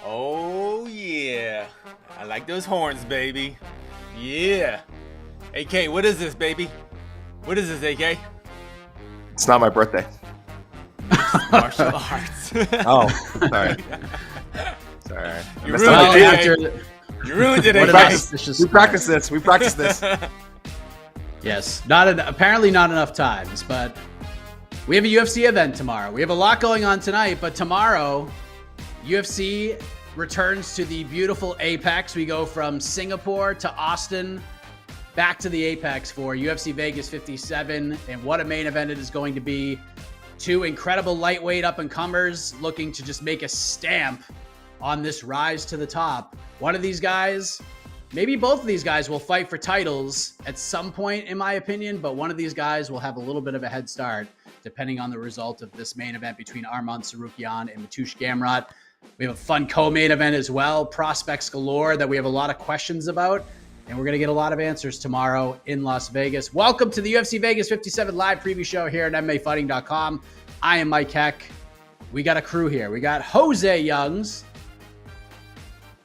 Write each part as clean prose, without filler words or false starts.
Oh, yeah. I like those horns, baby. Yeah. AK, what is this, baby? What is this, AK? It's not my birthday. Martial arts. Oh, sorry. Sorry. You ruined it. You ruined it, AK. We practice this. Yes, apparently not enough times, but we have a UFC event tomorrow. We have a lot going on tonight, but tomorrow, UFC returns to the beautiful Apex. We go from Singapore to Austin, back to the Apex for UFC Vegas 57, and what a main event it is going to be. Two incredible lightweight up-and-comers looking to just make a stamp on this rise to the top. One of these guys, maybe both of these guys, will fight for titles at some point, in my opinion, but one of these guys will have a little bit of a head start, depending on the result of this main event between Arman Tsarukyan and Mateusz Gamrot. We have a fun co-main event as well, prospects galore that we have a lot of questions about, and we're going to get a lot of answers tomorrow in Las Vegas. Welcome to the UFC Vegas 57 live preview show here at MMAfighting.com. I am Mike Heck. We got a crew here. We got José Youngs.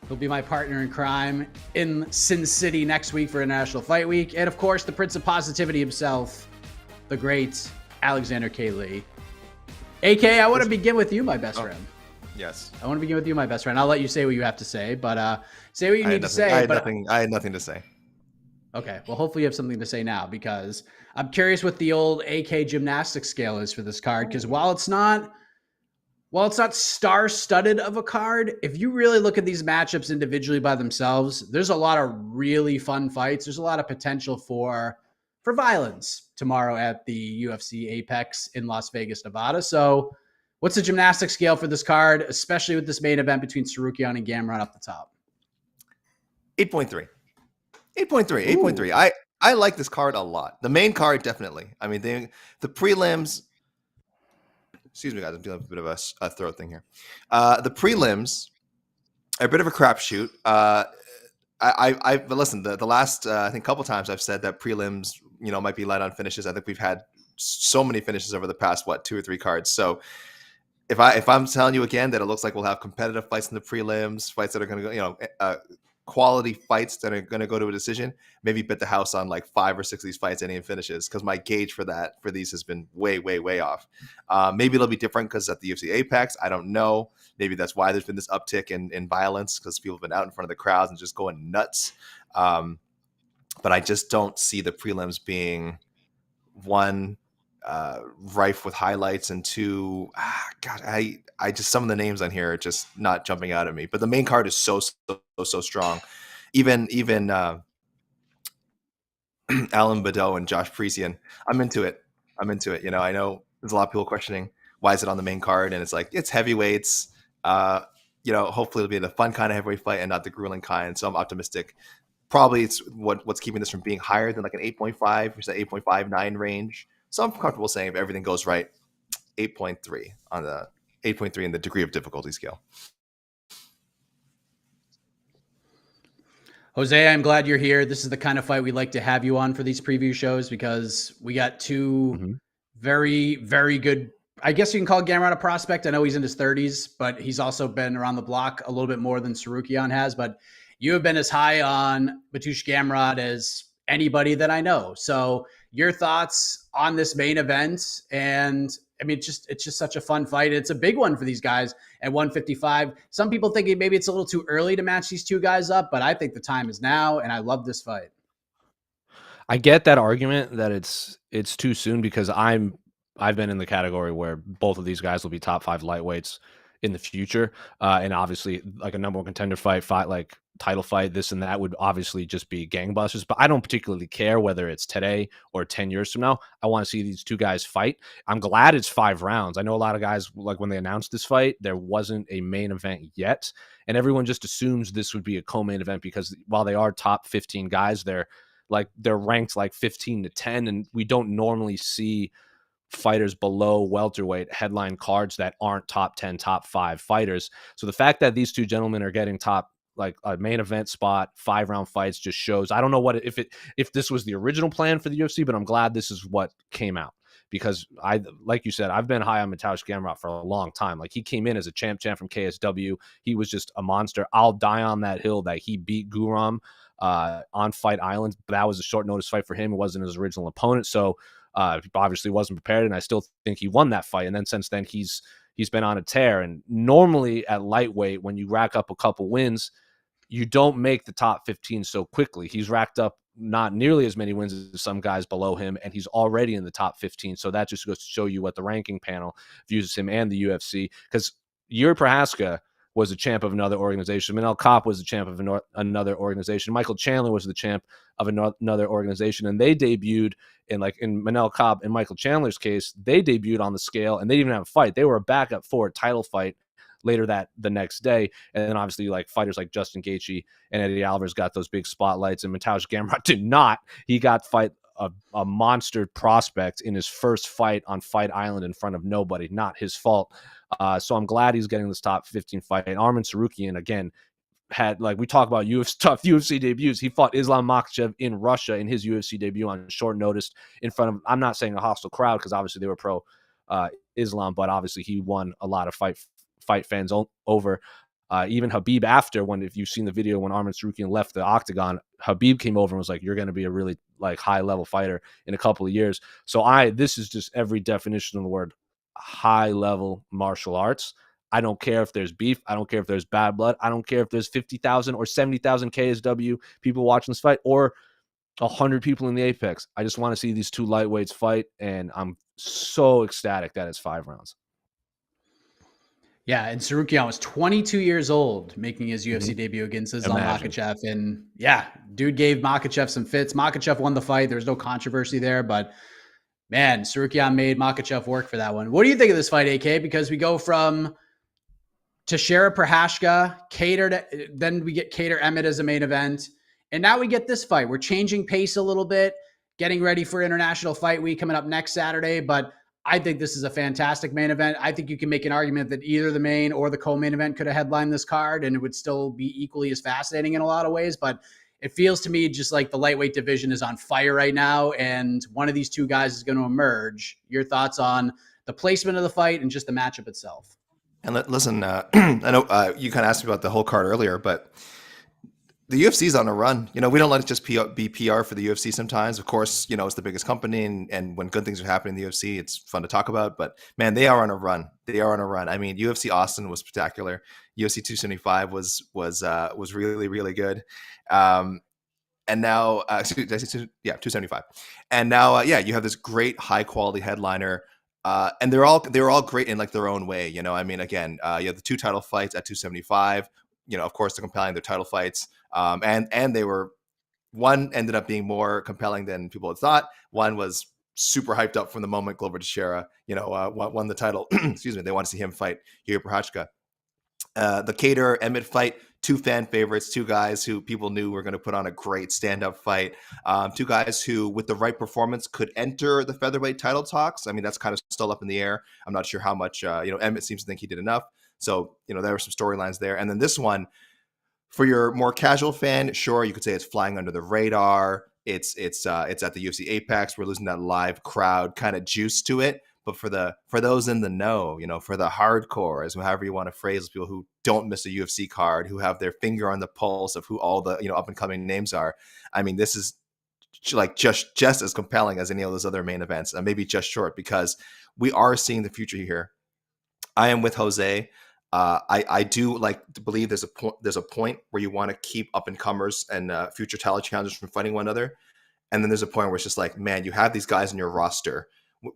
He'll be my partner in crime in Sin City next week for International Fight Week. And of course, the Prince of Positivity himself, the great Alexander K. Lee. AK, I want to begin with you, my best friend. Yes. I want to begin with you, my best friend. I'll let you say what you have to say, but say what you need to say. I had nothing to say. Okay. Well, hopefully you have something to say now, because I'm curious what the old AK gymnastics scale is for this card. Because while it's not star-studded of a card, if you really look at these matchups individually by themselves, there's a lot of really fun fights. There's a lot of potential for violence tomorrow at the UFC Apex in Las Vegas, Nevada. So what's the gymnastics scale for this card, especially with this main event between Tsarukyan and Gamrot up the top? 8.3. 8.3. I like this card a lot. The main card, definitely. I mean, the prelims... Excuse me, guys. I'm dealing with a bit of a throat thing here. The prelims are a bit of a crapshoot. But listen, the last I think couple times I've said that prelims, might be light on finishes. I think we've had so many finishes over the past 2 or 3 cards. So if I'm telling you again that it looks like we'll have competitive fights in the prelims, fights that are going to go, quality fights that are going to go to a decision, maybe bet the house on like 5 or 6 of these fights ending in finishes, because my gauge for these has been way off. Maybe it'll be different because at the UFC Apex, I don't know. Maybe that's why there's been this uptick in violence, because people have been out in front of the crowds and just going nuts. But I just don't see the prelims being, one, rife with highlights, and two, I just, some of the names on here are just not jumping out at me. But the main card is so strong. Even Alan Badeau and Josh Parisian, I'm into it. I know there's a lot of people questioning why is it on the main card, and it's like, it's heavyweights. Hopefully it'll be the fun kind of heavyweight fight and not the grueling kind. So I'm optimistic. Probably it's what's keeping this from being higher than like an 8.5, which is the 8.59 range. So I'm comfortable saying if everything goes right, 8.3 on the 8.3 in the degree of difficulty scale. Jose, I'm glad you're here. This is the kind of fight we like to have you on for these preview shows, because we got two very, very good. I guess you can call Gamrot a prospect. I know he's in his 30s, but he's also been around the block a little bit more than Tsarukyan has. But you have been as high on Mateusz Gamrot as anybody that I know. So your thoughts on this main event? And I mean, it's just such a fun fight. It's a big one for these guys at 155. Some people think maybe it's a little too early to match these two guys up, but I think the time is now, and I love this fight. I get that argument that it's too soon, because I've been in the category where both of these guys will be top 5 lightweights in the future, and obviously like a number one contender fight like title fight, this and that would obviously just be gangbusters. But I don't particularly care whether it's today or 10 years from now. I want to see these two guys fight. I'm glad it's 5 rounds. I know a lot of guys, like when they announced this fight, there wasn't a main event yet, and everyone just assumes this would be a co-main event, because while they are top 15 guys, they're ranked like 15 to 10, and we don't normally see fighters below welterweight headline cards that aren't top 10, top 5 fighters. So the fact that these two gentlemen are getting top, like a main event spot, 5-round fights, just shows. I don't know if this was the original plan for the UFC, but I'm glad this is what came out, because like you said, I've been high on Mateusz Gamrot for a long time. Like, he came in as a champ from KSW. He was just a monster. I'll die on that hill that he beat Guram on Fight Island. But that was a short notice fight for him. It wasn't his original opponent. So he obviously wasn't prepared, and I still think he won that fight. And then since then, he's been on a tear. And normally at lightweight, when you rack up a couple wins, you don't make the top 15 so quickly. He's racked up not nearly as many wins as some guys below him, and he's already in the top 15. So that just goes to show you what the ranking panel views him and the UFC. Because Yuri Prohaska was a champ of another organization. Manel Kopp was the champ of another organization. Michael Chandler was the champ of another organization. And they debuted in Manel Kopp and Michael Chandler's case, they debuted on the scale and they didn't even have a fight. They were a backup for a title fight later the next day. And then obviously fighters like Justin Gaethje and Eddie Alvarez got those big spotlights, and Mateusz Gamrot did not. He got a monster prospect in his first fight on Fight Island in front of nobody. Not his fault. So I'm glad he's getting this top 15 fight. And Arman Tsarukyan, again, had, we talk about tough UFC debuts. He fought Islam Makhachev in Russia in his UFC debut on short notice in front of, I'm not saying a hostile crowd, because obviously they were pro Islam, but obviously he won a lot of fight fans over. Even Habib after, if you've seen the video when Arman Tsarukyan left the octagon, Habib came over and was like, you're going to be a really high level fighter in a couple of years. So this is just every definition of the word high level martial arts. I don't care if there's beef. I don't care if there's bad blood. I don't care if there's 50,000 or 70,000 KSW people watching this fight, or 100 people in the Apex. I just want to see these two lightweights fight, and I'm so ecstatic that it's 5 rounds. Yeah, and Tsarukyan was 22 years old making his UFC debut against Islam Makhachev. And yeah, dude gave Makhachev some fits. Makhachev won the fight. There was no controversy there, but man, Tsarukyan made Makhachev work for that one. What do you think of this fight, AK? Because we go from Teixeira Prohaska, then we get Kattar Emmett as a main event. And now we get this fight. We're changing pace a little bit, getting ready for International Fight Week coming up next Saturday. But I think this is a fantastic main event. I think you can make an argument that either the main or the co-main event could have headlined this card, and it would still be equally as fascinating in a lot of ways. But it feels to me just like the lightweight division is on fire right now, and one of these two guys is going to emerge. Your thoughts on the placement of the fight and just the matchup itself? And listen, I know you kind of asked me about the whole card earlier, but the UFC's on a run. We don't let it just be PR for the UFC sometimes. Of course, it's the biggest company, and when good things are happening in the UFC, it's fun to talk about. But man, they are on a run. I mean, UFC Austin was spectacular. UFC 275 was really, really good. And now, 275. And now, you have this great high quality headliner. And they're all great in their own way. I mean, again, you have the 2 title fights at 275. Of course, they're compelling, their title fights. And they were, one ended up being more compelling than people had thought. One was super hyped up from the moment Glover Teixeira, won the title. Excuse me. They want to see him fight Yuri Prohaska. The Kattar Emmett fight, 2 fan favorites, 2 guys who people knew were going to put on a great stand-up fight. 2 guys who, with the right performance, could enter the featherweight title talks. I mean, that's kind of still up in the air. I'm not sure how much, Emmett seems to think he did enough. So, there were some storylines there. And then this one, for your more casual fan, sure, you could say it's flying under the radar. It's at the UFC Apex. We're losing that live crowd kind of juice to it. But for those in the know, for the hardcores, however you want to phrase people who don't miss a UFC card, who have their finger on the pulse of who all the up and coming names are. I mean, this is just as compelling as any of those other main events, and maybe just short, because we are seeing the future here. I am with Jose. I do like to believe there's a point where you want to keep up and comers and future title challengers from fighting one another, and then there's a point where it's just like, man, you have these guys in your roster.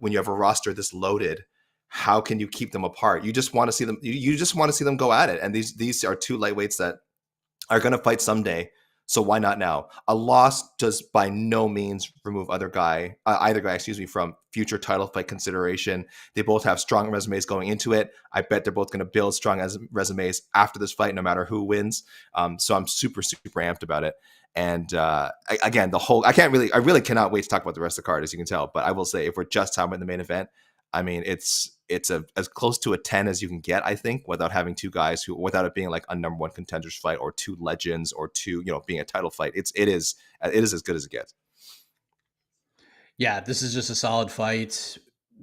When you have a roster this loaded, how can you keep them apart? You just want to see them. You just want to see them go at it. And these are 2 lightweights that are going to fight someday. So why not now? A loss does by no means remove either guy, from future title fight consideration. They both have strong resumes going into it. I bet they're both going to build strong resumes after this fight, no matter who wins. So I'm super, super amped about it. And again, I really cannot wait to talk about the rest of the card, as you can tell. But I will say, if we're just talking about the main event, I mean, it's as close to a 10 as you can get, I think, without having 2 guys without it being like a number 1 contenders fight or 2 legends or 2, being a title fight. It is as good as it gets. Yeah, this is just a solid fight.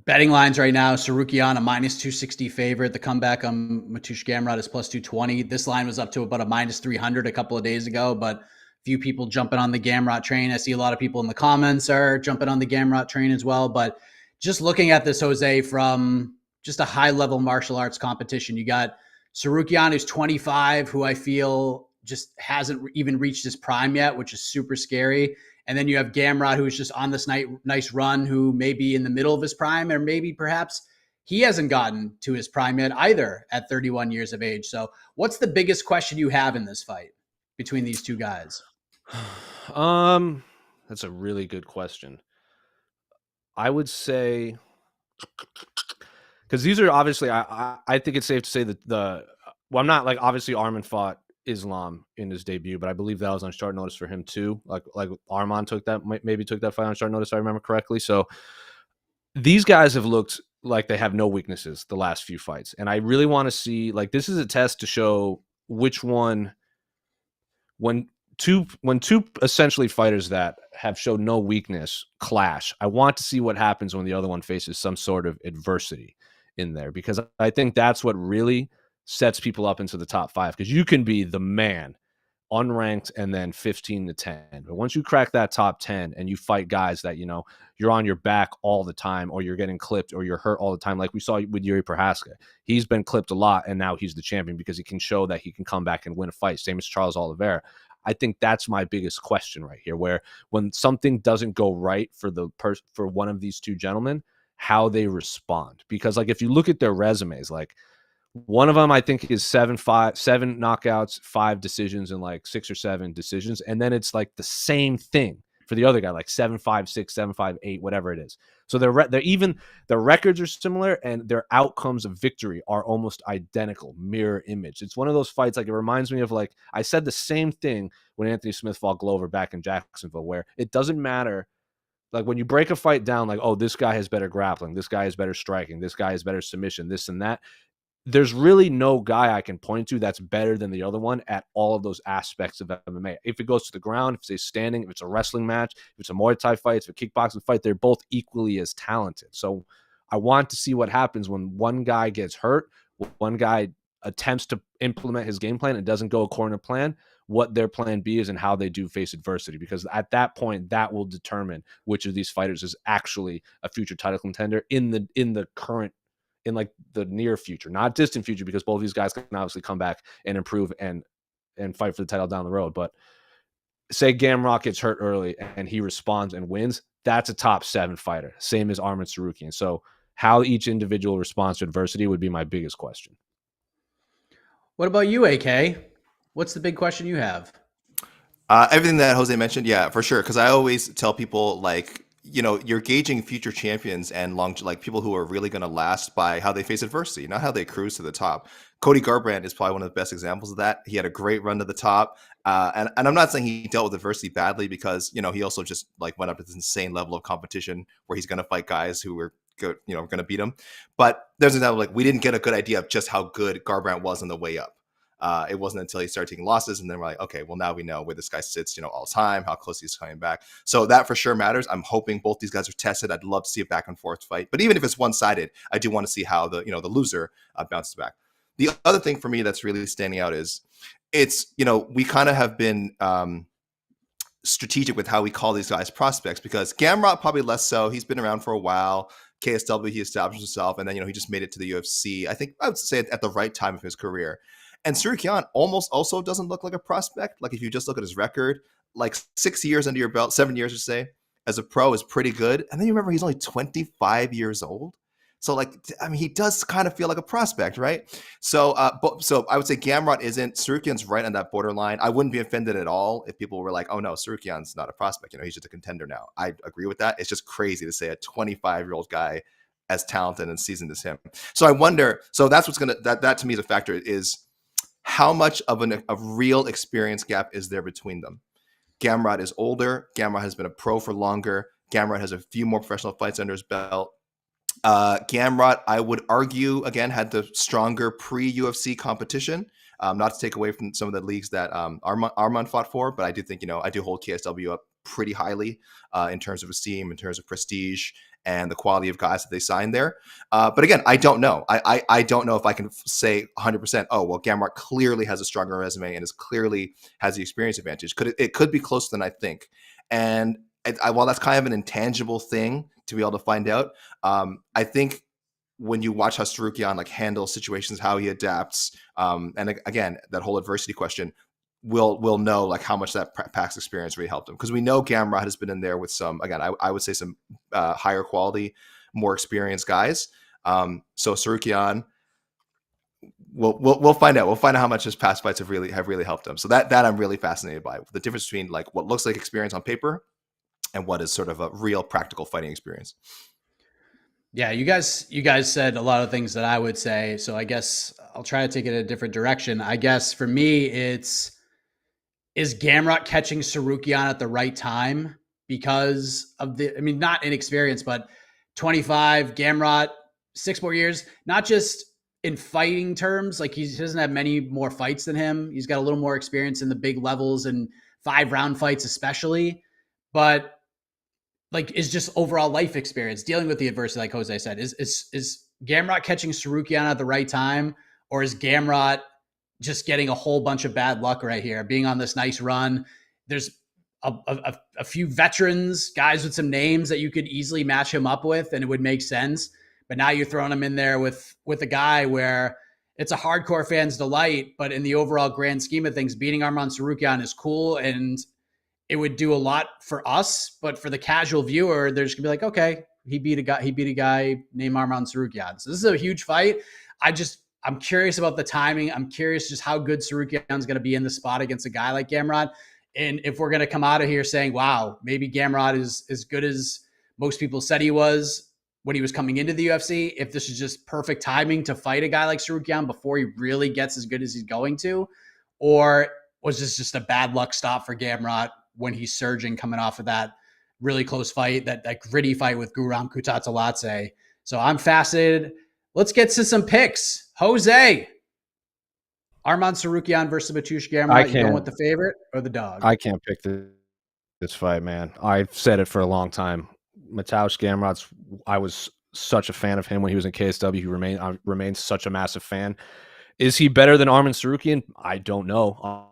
Betting lines right now, Tsarukyan a minus 260 favorite. The comeback on Mateusz Gamrot is plus 220. This line was up to about a minus 300 a couple of days ago, but few people jumping on the Gamrot train. I see a lot of people in the comments are jumping on the Gamrot train as well. But just looking at this, Jose, from just a high-level martial arts competition, you got Tsarukyan, who's 25, who I feel just hasn't even reached his prime yet, which is super scary. And then you have Gamrot, who's just on this nice run, who may be in the middle of his prime, or maybe perhaps he hasn't gotten to his prime yet either at 31 years of age. So what's the biggest question you have in this fight between these two guys? That's a really good question. I would say, because these are obviously, I think it's safe to say that well, I'm not like, obviously Arman fought Islam in his debut, but I believe that was on short notice for him too. Like Arman maybe took that fight on short notice, if I remember correctly. So these guys have looked like they have no weaknesses the last few fights, and I really want to see, like, this is a test to show which one, when two essentially fighters that have showed no weakness clash, I want to see what happens when the other one faces some sort of adversity in there, because I think that's what really sets people up into the top 5, because you can be the man unranked and then 15-10, but once you crack that top 10 and you fight guys that, you know, you're on your back all the time, or you're getting clipped, or you're hurt all the time, like we saw with Yuri Prohaska. He's been clipped a lot, and now he's the champion because he can show that he can come back and win a fight. Same as Charles Oliveira. I think that's my biggest question right here, where when something doesn't go right for for one of these two gentlemen, how they respond. Because, like, if you look at their resumes, like, one of them I think is 7 knockouts, 5 decisions, and like 6 or 7 decisions, and then it's like the same thing for the other guy, like 7-5-6, 7-5-8, whatever it is. So they're even their records are similar, and their outcomes of victory are almost identical, mirror image. It's one of those fights, like, it reminds me of, like, I said the same thing when Anthony Smith fought Glover back in Jacksonville, where it doesn't matter. Like, when you break a fight down, like, oh, this guy has better grappling, this guy has better striking, this guy has better submission, this and that. There's really no guy I can point to that's better than the other one at all of those aspects of MMA. If it goes to the ground, if it's standing, if it's a wrestling match, if it's a Muay Thai fight, if it's a kickboxing fight, they're both equally as talented. So I want to see what happens when one guy gets hurt, one guy attempts to implement his game plan and doesn't go according to plan, what their plan B is and how they do face adversity. Because at that point, that will determine which of these fighters is actually a future title contender in the current, in like the near future, not distant future, because both of these guys can obviously come back and improve and fight for the title down the road. But say Gamrot gets hurt early and he responds and wins, that's a top 7 fighter, same as Arman Tsarukyan. So how each individual responds to adversity would be my biggest question. What about you, AK? What's the big question you have? Everything that Jose mentioned, yeah, for sure. Because I always tell people, like, you know, you're gauging future champions and like people who are really going to last by how they face adversity, not how they cruise to the top. Cody Garbrandt is probably one of the best examples of that. He had a great run to the top, and I'm not saying he dealt with adversity badly, because, you know, he also just like went up to this insane level of competition where he's going to fight guys who were good, you know, going to beat him. But there's an example, like, we didn't get a good idea of just how good Garbrandt was on the way up. It wasn't until he started taking losses, and then we're like, okay, well, now we know where this guy sits, you know, all the time, how close he's coming back. So that for sure matters. I'm hoping both these guys are tested. I'd love to see a back and forth fight, but even if it's one-sided, I do want to see how the loser bounces back. The other thing for me that's really standing out is it's, you know, we kind of have been strategic with how we call these guys prospects, because Gamrot probably less so. He's been around for a while. KSW, he established himself, and then, you know, he just made it to the UFC. I think I would say at the right time of his career. And Tsarukyan almost also doesn't look like a prospect. Like, if you just look at his record, like 6 years under your belt, 7 years to say, as a pro is pretty good. And then you remember he's only 25 years old. So, like, I mean, he does kind of feel like a prospect, right? So, so I would say Gamrot isn't. Tsarukyan's right on that borderline. I wouldn't be offended at all if people were like, "Oh no, Tsarukyan's not a prospect. You know, he's just a contender now." I agree with that. It's just crazy to say a 25-year-old guy as talented and seasoned as him. So I wonder. So that's what's gonna that to me is a factor. Is how much of a real experience gap is there between them? Gamrot is older. Gamrot has been a pro for longer. Gamrot has a few more professional fights under his belt. Gamrot, I would argue, again, had the stronger pre-UFC competition. Not to take away from some of the leagues that Arman fought for, but I do think, you know, I do hold KSW up pretty highly in terms of esteem, in terms of prestige. and the quality of guys that they signed there. But again, I don't know. I don't know if I can say 100%. Oh well, Gamrot clearly has a stronger resume and clearly has the experience advantage. It could be closer than I think. And while that's kind of an intangible thing to be able to find out, I think when you watch how Tsarukyan like handle situations, how he adapts, and again, that whole adversity question, we'll know like how much that PAX experience really helped him, because we know Gamrot has been in there with some, again, I would say some higher quality, more experienced guys. So Tsarukyan, we'll find out. We'll find out how much his past fights have really helped him. So that I'm really fascinated by, the difference between like what looks like experience on paper and what is sort of a real practical fighting experience. Yeah, you guys said a lot of things that I would say. So I guess I'll try to take it a different direction. I guess for me, is Gamrot catching Tsarukyan at the right time because of not inexperience, but 25, Gamrot, 6 more years, not just in fighting terms. Like he doesn't have many more fights than him. He's got a little more experience in the big levels and 5-round fights, especially, but like is just overall life experience dealing with the adversity. Like Jose said, is Gamrot catching Tsarukyan at the right time, or is Gamrot just getting a whole bunch of bad luck right here, being on this nice run? There's a few veterans, guys with some names that you could easily match him up with, and it would make sense. But now you're throwing him in there with a guy where it's a hardcore fan's delight, but in the overall grand scheme of things, beating Arman Tsarukyan is cool, and it would do a lot for us. But for the casual viewer, they're just gonna be like, okay, he beat a guy named Arman Tsarukyan. So this is a huge fight. I'm curious about the timing. I'm curious just how good Tsarukyan's going to be in the spot against a guy like Gamrot. And if we're going to come out of here saying, wow, maybe Gamrot is as good as most people said he was when he was coming into the UFC, if this is just perfect timing to fight a guy like Tsarukyan before he really gets as good as he's going to, or was this just a bad luck stop for Gamrot when he's surging coming off of that really close fight, that gritty fight with Guram Kutateladze. So I'm fascinated. Let's get to some picks. Jose, Arman Tsarukyan versus Mateusz Gamrot. You going with the favorite or the dog? I can't pick this fight, man. I've said it for a long time. Mateusz Gamrot's, I was such a fan of him when he was in KSW. I remain such a massive fan. Is he better than Arman Tsarukyan? I don't know.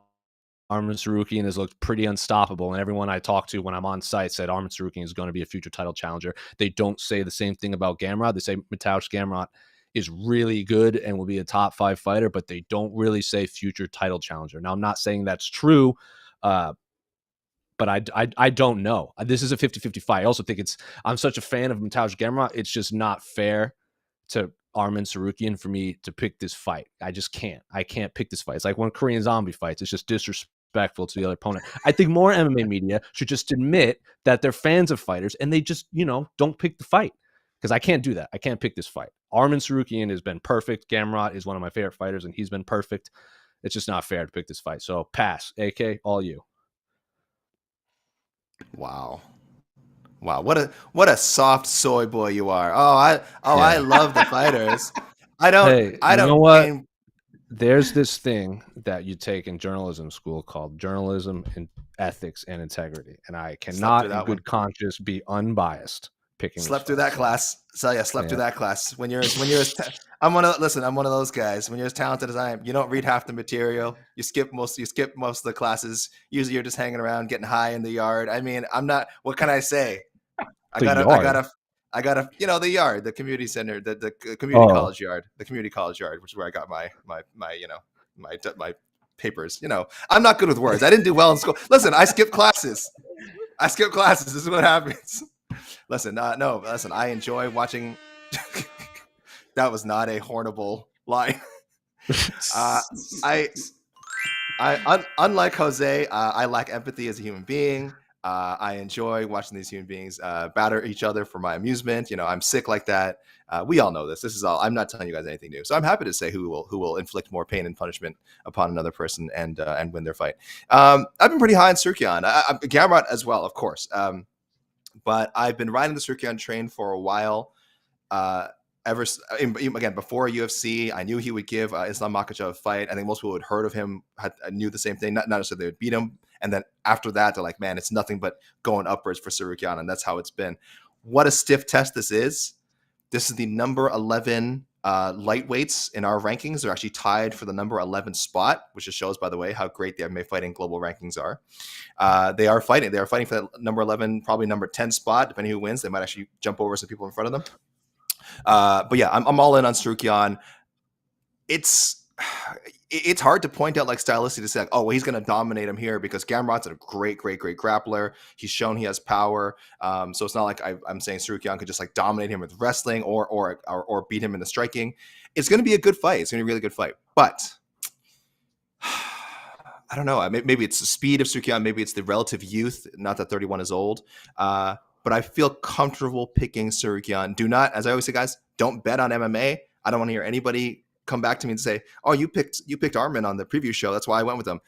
Arman Tsarukyan has looked pretty unstoppable, and everyone I talked to when I'm on site said Arman Tsarukyan is going to be a future title challenger. They don't say the same thing about Gamrot. They say Mateusz Gamrot is really good and will be a top 5 fighter, but they don't really say future title challenger. Now, I'm not saying that's true, but I don't know. This is a 50-50 fight. I also think I'm such a fan of Mateusz Gamrot, it's just not fair to Arman Tsarukyan for me to pick this fight. I just can't. I can't pick this fight. It's like when Korean Zombie fights. It's just disrespectful to the other opponent. I think more MMA media should just admit that they're fans of fighters and they just, don't pick the fight, because I can't do that. I can't pick this fight. Arman Tsarukyan has been perfect. Gamrot is one of my favorite fighters, and he's been perfect. It's just not fair to pick this fight. So pass. AK, all you. Wow. What a soft soy boy you are. I love the fighters. I don't know what? There's this thing that you take in journalism school called journalism and ethics and integrity, and I cannot in good conscience be unbiased. Slept through that class. So yeah, slept through that class. When you're I'm one of those guys. When you're as talented as I am, you don't read half the material. You skip most of the classes. Usually you're just hanging around, getting high in the yard. I mean, I'm not, what can I say? I got a, the yard, the community center, the community college yard, which is where I got my papers. I'm not good with words. I didn't do well in school. Listen, I skipped classes. This is what happens. Listen, I enjoy watching. That was not a horrible line. Unlike Jose, I lack empathy as a human being. I enjoy watching these human beings batter each other for my amusement. I'm sick like that. We all know this. This is all. I'm not telling you guys anything new. So I'm happy to say who will inflict more pain and punishment upon another person and win their fight. I've been pretty high on Tsarukyan. Gamrot as well, of course. But I've been riding the Tsarukyan train for a while. Again, before UFC, I knew he would give Islam Makhachev a fight. I think most people had heard of him, knew the same thing. Not necessarily they would beat him. And then after that, they're like, man, it's nothing but going upwards for Tsarukyan, and that's how it's been. what a stiff test this is. This is the number 11 lightweights in our rankings. They're actually tied for the number 11 spot, which just shows, by the way, how great the MMA fighting global rankings are. They are fighting for that number 11, probably number 10 spot, depending who wins. They might actually jump over some people in front of them. But yeah, I'm all in on Tsarukyan. It's hard to point out like stylistically to say, like, oh, well, he's going to dominate him here because Gamrot's a great grappler. He's shown he has power. So it's not like I'm saying Tsarukyan could just like dominate him with wrestling or beat him in the striking. It's going to be a good fight. It's going to be a really good fight. But I don't know. Maybe it's the speed of Tsarukyan. Maybe it's the relative youth. Not that 31 is old. But I feel comfortable picking Tsarukyan. Do not, as I always say, guys, don't bet on MMA. I don't want to hear anybody come back to me and say, oh, you picked Arman on the preview show. That's why I went with him.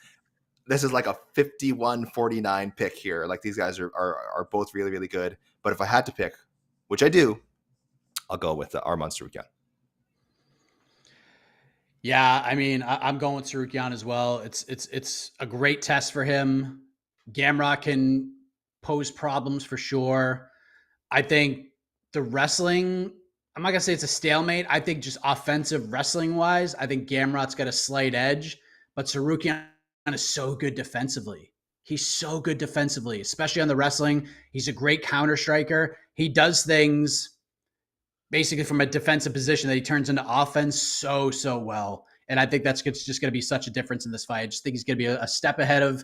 This is like a 51-49 pick here. Like these guys are both really, really good. But if I had to pick, which I do, I'll go with Arman Tsarukyan. Yeah, I mean, I'm going with Tsarukyan as well. It's a great test for him. Gamrot can pose problems for sure. I think the wrestling, I'm not going to say it's a stalemate. I think just offensive wrestling wise, I think Gamrot's got a slight edge, but Tsarukyan is so good defensively. He's so good defensively, especially on the wrestling. He's a great counter striker. He does things basically from a defensive position that he turns into offense so well. And I think that's just going to be such a difference in this fight. I just think he's going to be a step ahead of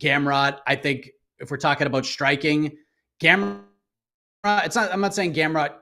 Gamrot. I think if we're talking about striking, I'm not saying Gamrot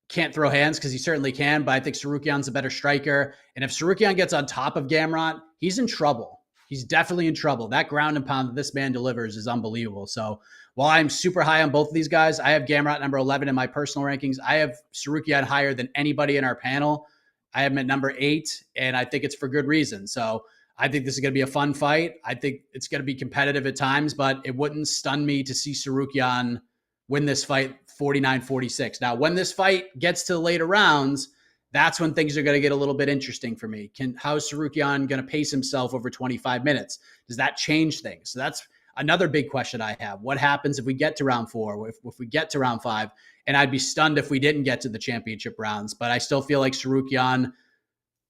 can't throw hands because he certainly can, but I think Tsarukyan's a better striker. And if Tsarukyan gets on top of Gamrot, he's in trouble. He's definitely in trouble. That ground and pound that this man delivers is unbelievable. So while I'm super high on both of these guys, I have Gamrot number 11 in my personal rankings. I have Tsarukyan higher than anybody in our panel. I have him at number 8, and I think it's for good reason. So I think this is going to be a fun fight. I think it's going to be competitive at times, but it wouldn't stun me to see Tsarukyan win this fight 49-46. Now, when this fight gets to the later rounds, that's when things are going to get a little bit interesting for me. How is Tsarukyan going to pace himself over 25 minutes? Does that change things? So that's another big question I have. What happens if we get to round 4, if we get to round 5? And I'd be stunned if we didn't get to the championship rounds. But I still feel like Tsarukyan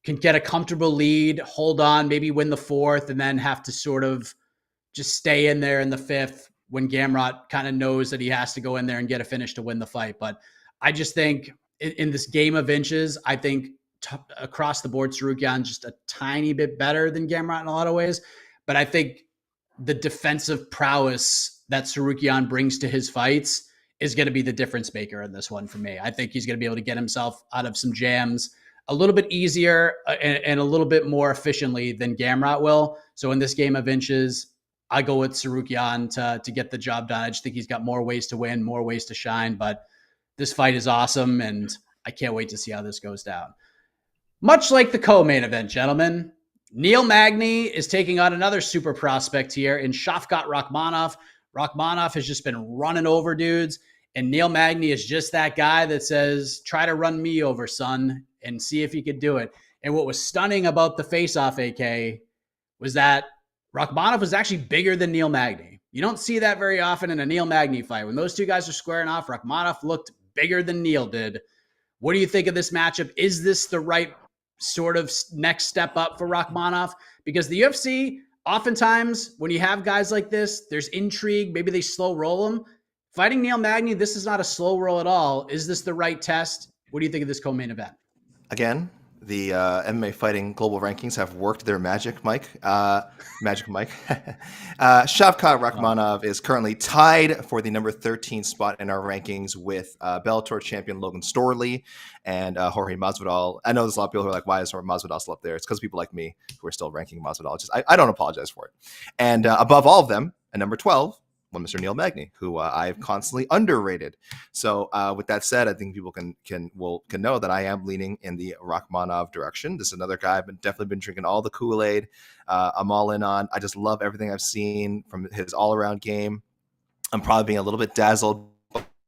can get a comfortable lead, hold on, maybe win the 4th, and then have to sort of just stay in there in the 5th when Gamrot kind of knows that he has to go in there and get a finish to win the fight. But I just think in this game of inches, I think across the board, Tsarukyan just a tiny bit better than Gamrot in a lot of ways. But I think the defensive prowess that Tsarukyan brings to his fights is going to be the difference maker in this one for me. I think he's going to be able to get himself out of some jams a little bit easier and a little bit more efficiently than Gamrot will. So in this game of inches, I go with Tsarukyan to get the job done. I just think he's got more ways to win, more ways to shine. But this fight is awesome, and I can't wait to see how this goes down. Much like the co-main event, gentlemen, Neil Magny is taking on another super prospect here in Shavkat Rakhmonov. Rakhmonov has just been running over dudes, and Neil Magny is just that guy that says, try to run me over, son, and see if you could do it. And what was stunning about the face-off, AK, was that Rakhmonov was actually bigger than Neil Magny. You don't see that very often in a Neil Magny fight. When those two guys are squaring off, Rakhmonov looked bigger than Neil did. What do you think of this matchup? Is this the right sort of next step up for Rakhmonov? Because the UFC, oftentimes when you have guys like this, there's intrigue. Maybe they slow roll them. Fighting Neil Magny, this is not a slow roll at all. Is this the right test? What do you think of this co-main event? Again, the MMA fighting global rankings have worked their magic, Mike. Shavkat Rakhmonov is currently tied for the number 13 spot in our rankings with Bellator champion Logan Storley and Jorge Masvidal. I know there's a lot of people who are like, why is Jorge Masvidal still up there? It's because people like me who are still ranking Masvidal. I don't apologize for it. And above all of them, at number 12, one Mr. Neil Magny, who I've constantly underrated. So with that said, I think people can know that I am leaning in the Rakhmonov direction. This is another guy I've definitely been drinking all the Kool-Aid. I'm all in on. I just love everything I've seen from his all-around game. I'm probably being a little bit dazzled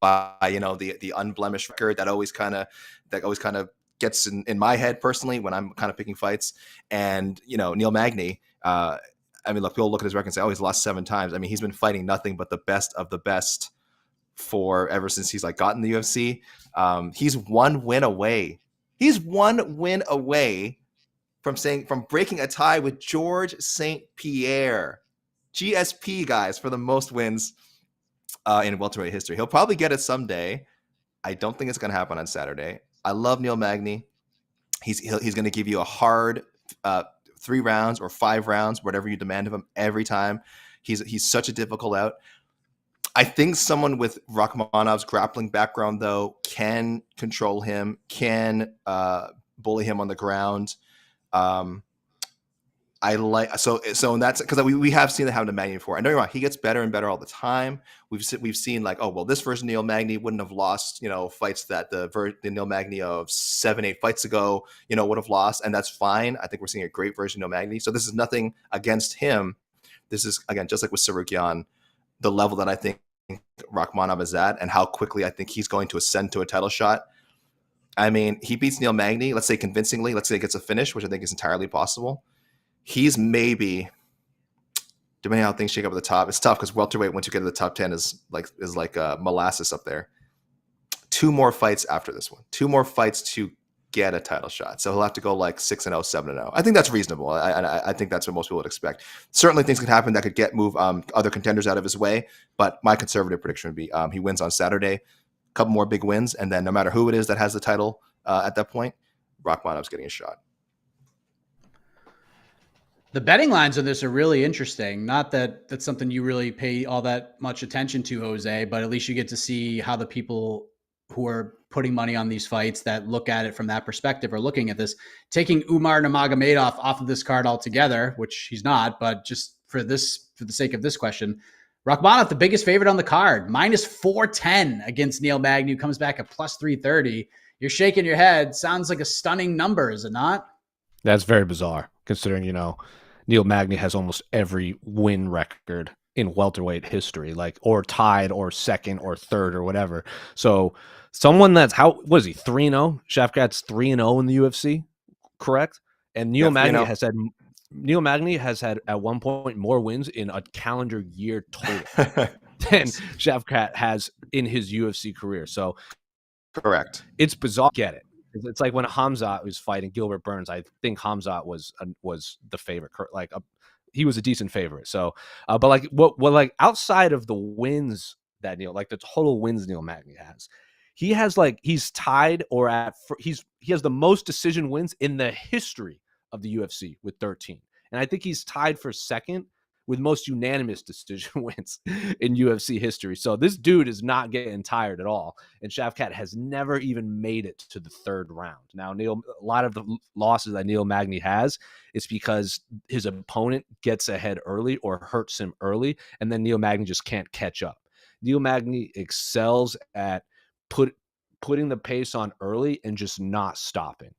by the unblemished record that always kind of gets in my head personally when I'm kind of picking fights. And Neil Magny. I mean, look, people look at his record and say, oh, he's lost 7 times. I mean, he's been fighting nothing but the best of the best for ever since he's like gotten the UFC. He's 1 win away. He's 1 win away from breaking a tie with Georges St-Pierre, GSP, guys, for the most wins in welterweight history. He'll probably get it someday. I don't think it's going to happen on Saturday. I love Neil Magny. He's going to give you a hard 3 rounds or 5 rounds, whatever you demand of him every time. He's such a difficult out. I think someone with Rakhmonov's grappling background, though, can control him, can bully him on the ground. I like so that's because we have seen that happen to Magny before. I know you're right; he gets better and better all the time. We've seen like, oh well, this version of Neil Magny wouldn't have lost, fights that the Neil Magny of 7-8 fights ago, would have lost, and that's fine. I think we're seeing a great version of Neil Magny. So this is nothing against him. This is again just like with Tsarukyan, the level that I think Rakhmonov is at, and how quickly I think he's going to ascend to a title shot. I mean, he beats Neil Magny, let's say convincingly. Let's say he gets a finish, which I think is entirely possible. He's maybe, depending on how things shake up at the top, it's tough because welterweight, once you get to the top 10, is like molasses up there. 2 more fights after this one. 2 more fights to get a title shot. So he'll have to go like 6-0, 7-0. I think that's reasonable. I think that's what most people would expect. Certainly things can happen that could move other contenders out of his way, but my conservative prediction would be he wins on Saturday, a couple more big wins, and then no matter who it is that has the title at that point, Rakhmonov's getting a shot. The betting lines on this are really interesting. Not that that's something you really pay all that much attention to, Jose, but at least you get to see how the people who are putting money on these fights that look at it from that perspective are looking at this. Taking Umar Nurmagomedov off of this card altogether, which he's not, but just for the sake of this question, Rakhmonov, the biggest favorite on the card, -410 against Neil Magny, who comes back at +330. You're shaking your head. Sounds like a stunning number, is it not? That's very bizarre, considering, Neil Magny has almost every win record in welterweight history, or tied or second or third or whatever. So someone that's what is he, 3-0? Shavkat's 3-0 in the UFC, correct? And Neil Magny has had at one point more wins in a calendar year total than Shavkat has in his UFC career. So correct. It's bizarre. Get it. It's like when Hamzat was fighting Gilbert Burns. I think Hamzat was the favorite. He was a decent favorite. So, but what outside of the wins that the total wins Neil Magny has, he has he's tied or he has the most decision wins in the history of the UFC with 13, and I think he's tied for second with most unanimous decision wins in UFC history. So this dude is not getting tired at all. And Shavkat has never even made it to the 3rd round. Now, a lot of the losses that Neil Magny has is because his opponent gets ahead early or hurts him early, and then Neil Magny just can't catch up. Neil Magny excels at putting the pace on early and just not stopping.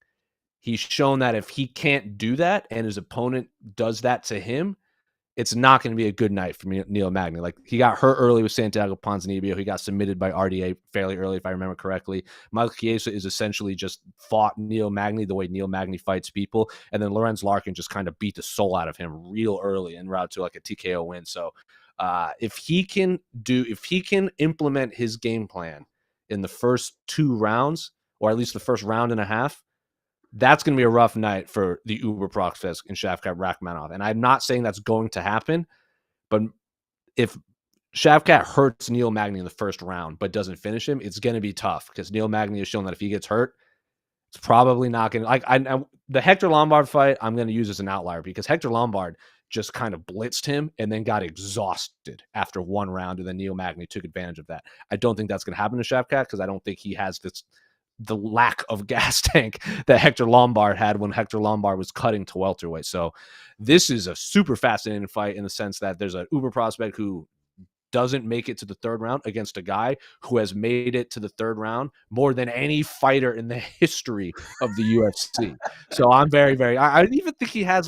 He's shown that if he can't do that and his opponent does that to him, it's not going to be a good night for Neil Magny. He got hurt early with Santiago Ponzinibbio. He got submitted by RDA fairly early, if I remember correctly. Michael Chiesa is essentially just fought Neil Magny the way Neil Magny fights people. And then Lorenz Larkin just kind of beat the soul out of him real early en route to a TKO win. So if he can implement his game plan in the first 2 rounds, or at least the first round and a half, that's going to be a rough night for the Uber Proxfest and Shavkat Rakhmonov. And I'm not saying that's going to happen, but if Shavkat hurts Neil Magny in the first round but doesn't finish him, it's going to be tough because Neil Magny has shown that if he gets hurt, it's probably not going to... the Hector Lombard fight, I'm going to use as an outlier because Hector Lombard just kind of blitzed him and then got exhausted after 1 round, and then Neil Magny took advantage of that. I don't think that's going to happen to Shavkat because I don't think he has the lack of gas tank that Hector Lombard had when Hector Lombard was cutting to welterweight. So this is a super fascinating fight in the sense that there's an uber prospect who doesn't make it to the 3rd round against a guy who has made it to the 3rd round more than any fighter in the history of the UFC. So I'm very, very, I even think he has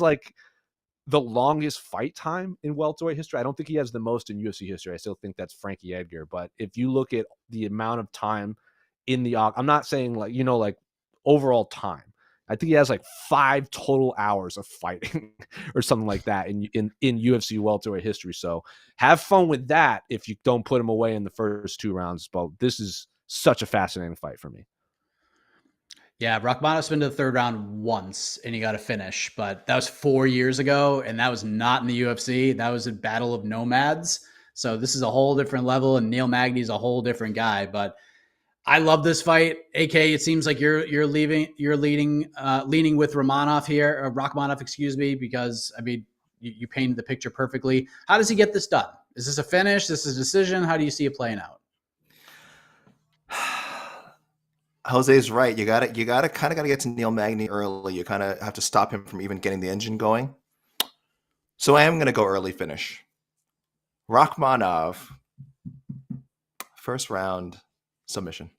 the longest fight time in welterweight history. I don't think he has the most in UFC history. I still think that's Frankie Edgar. But if you look at the amount of time in the, I'm not saying overall time. I think he has like 5 total hours of fighting or something like that in UFC welterweight history. So have fun with that if you don't put him away in the first 2 rounds. But this is such a fascinating fight for me. Yeah, Rakhmonov's been to the 3rd round once, and he got a finish, but that was 4 years ago, and that was not in the UFC. That was a Battle of Nomads. So this is a whole different level, and Neil Magny is a whole different guy. But I love this fight. AK, it seems like you're leaning with Rakhmonov here, or Rakhmonov, excuse me, because I mean you painted the picture perfectly. How does he get this done? Is this a finish? This is a decision? How do you see it playing out? Jose's right. You got to kind of get to Neil Magny early. You kind of have to stop him from even getting the engine going. So I am going to go early finish. Rakhmonov, first round submission.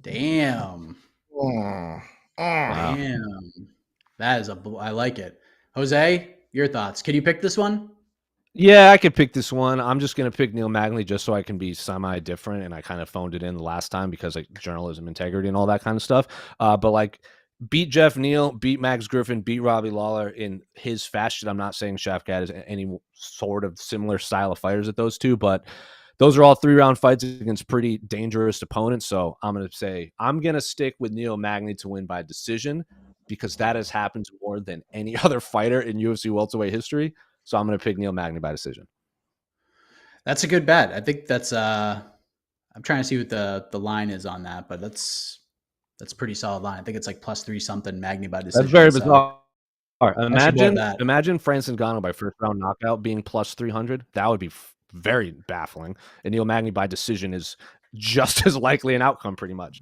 Damn. Wow. Damn. That is I like it. Jose, your thoughts? Can you pick this one? Yeah, I could pick this one. I'm just going to pick Neil Magny just so I can be semi-different, and I kind of phoned it in the last time because like journalism integrity and all that kind of stuff. But like beat Jeff Neal, beat Max Griffin, beat Robbie Lawler in his fashion. I'm not saying Shavkat is any sort of similar style of fighters at those two, but those are all 3-round fights against pretty dangerous opponents. So I'm going to say I'm going to stick with Neil Magny to win by decision because that has happened more than any other fighter in UFC welterweight history. So I'm going to pick Neil Magny by decision. That's a good bet. I think that's I'm trying to see what the line is on that, but that's a pretty solid line. I think it's like +3 something Magny by decision. That's very bizarre. So imagine Francis Ngannou by 1st round knockout being +300. That would be very baffling. And Neil Magny by decision is just as likely an outcome pretty much.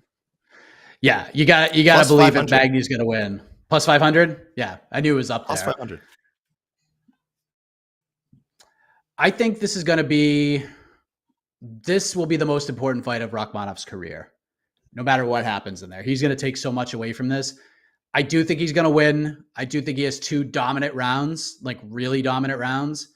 Yeah, you got to believe that Magny's going to win. +500? Yeah, I knew it was up there. +500. I think this will be the most important fight of Rakhmonov's career. No matter what happens in there, he's going to take so much away from this. I do think he's going to win. I do think he has 2 dominant rounds, like really dominant rounds,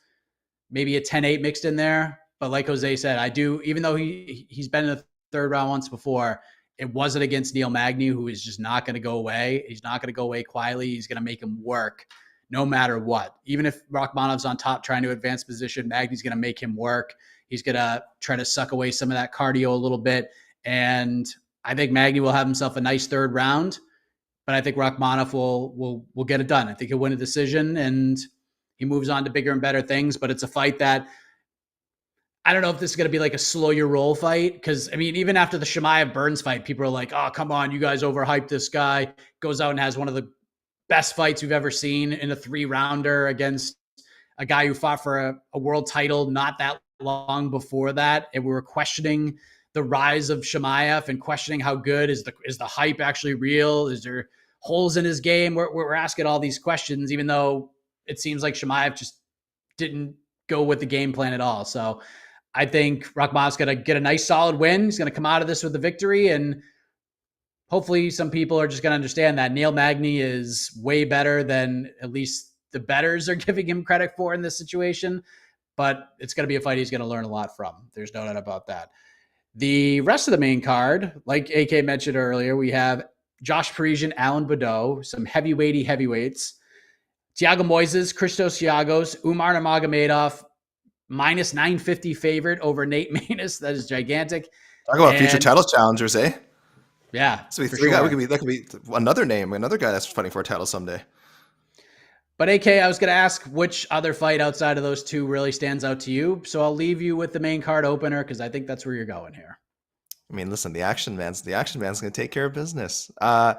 maybe a 10-8 mixed in there. But like Jose said, even though he's been in the 3rd round once before, it wasn't against Neil Magny, who is just not going to go away. He's not going to go away quietly. He's going to make him work no matter what. Even if Rakhmonov's on top trying to advance position, Magny's going to make him work. He's going to try to suck away some of that cardio a little bit. And I think Magny will have himself a nice 3rd round, but I think Rakhmonov will get it done. I think he'll win a decision and he moves on to bigger and better things, but it's a fight that I don't know if this is going to be like a slow your roll fight. Because, I mean, even after the Chimaev Burns fight, people are like, oh, come on, you guys overhyped this guy. Goes out and has one of the best fights we've ever seen in a 3-rounder against a guy who fought for a world title not that long before that. And we were questioning the rise of Chimaev and questioning how good is the hype actually real? Is there holes in his game? We're asking all these questions, even though it seems like Chimaev just didn't go with the game plan at all. So I think Rakhmonov's going to get a nice solid win. He's going to come out of this with a victory, and hopefully some people are just going to understand that Neil Magny is way better than at least the bettors are giving him credit for in this situation. But it's going to be a fight he's going to learn a lot from. There's no doubt about that. The rest of the main card, like AK mentioned earlier, we have Josh Parisian, Alan Baudot, some heavyweights. Thiago Moises, Christos Giagos, Umar Nurmagomedov, -950 favorite over Nate Maness. That is gigantic. Talk about future title challengers, eh? Yeah. So that could be another name, another guy that's fighting for a title someday. But AK, I was going to ask which other fight outside of those 2 really stands out to you. So I'll leave you with the main card opener because I think that's where you're going here. I mean, listen, the action man's going to take care of business. I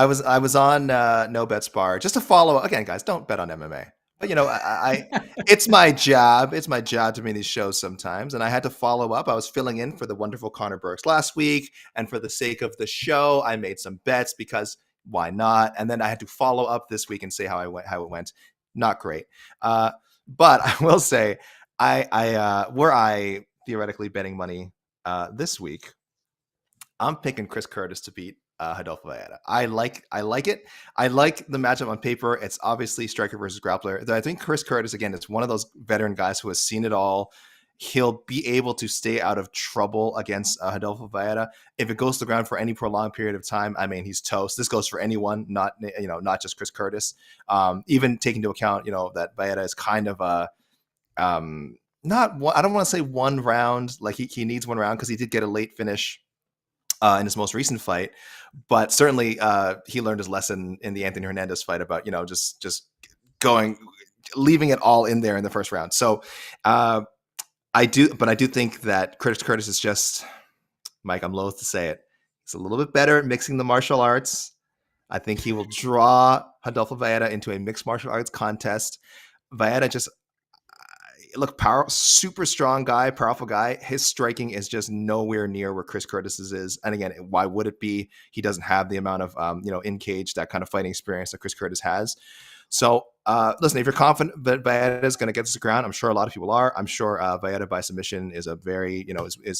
was on No Bets Bar just to follow. Again, guys, don't bet on MMA. But I it's my job. It's my job to make these shows sometimes, and I had to follow up. I was filling in for the wonderful Connor Burks last week, and for the sake of the show, I made some bets because why not? And then I had to follow up this week and say how it went. Not great, but I will say, were I theoretically betting money this week, I'm picking Chris Curtis to beat Rodolfo Vieira. I like it. I like the matchup on paper. It's obviously striker versus grappler. I think Chris Curtis, again, is one of those veteran guys who has seen it all. he'll be able to stay out of trouble against Rodolfo Vieira. If it goes to the ground for any prolonged period of time, I mean, he's toast. This goes for anyone, not just Chris Curtis. Even taking into account, that Vieira is kind of a not one, I don't want to say one round, like he needs one round because he did get a late finish in his most recent fight, but certainly he learned his lesson in the Anthony Hernandez fight about just leaving it all in there in the first round. So I do think that Chris Curtis is just, Mike, I'm loath to say it, he's a little bit better at mixing the martial arts. I think he will draw Rodolfo Vieira into a mixed martial arts contest. Vieira just super strong guy, powerful guy. His striking is just nowhere near where Chris Curtis's is. And again, why would it be? He doesn't have the amount of, in cage, that kind of fighting experience that Chris Curtis has. So listen, if you're confident that Vieira is going to get this to the ground, I'm sure a lot of people are. I'm sure Vieira by submission is a very,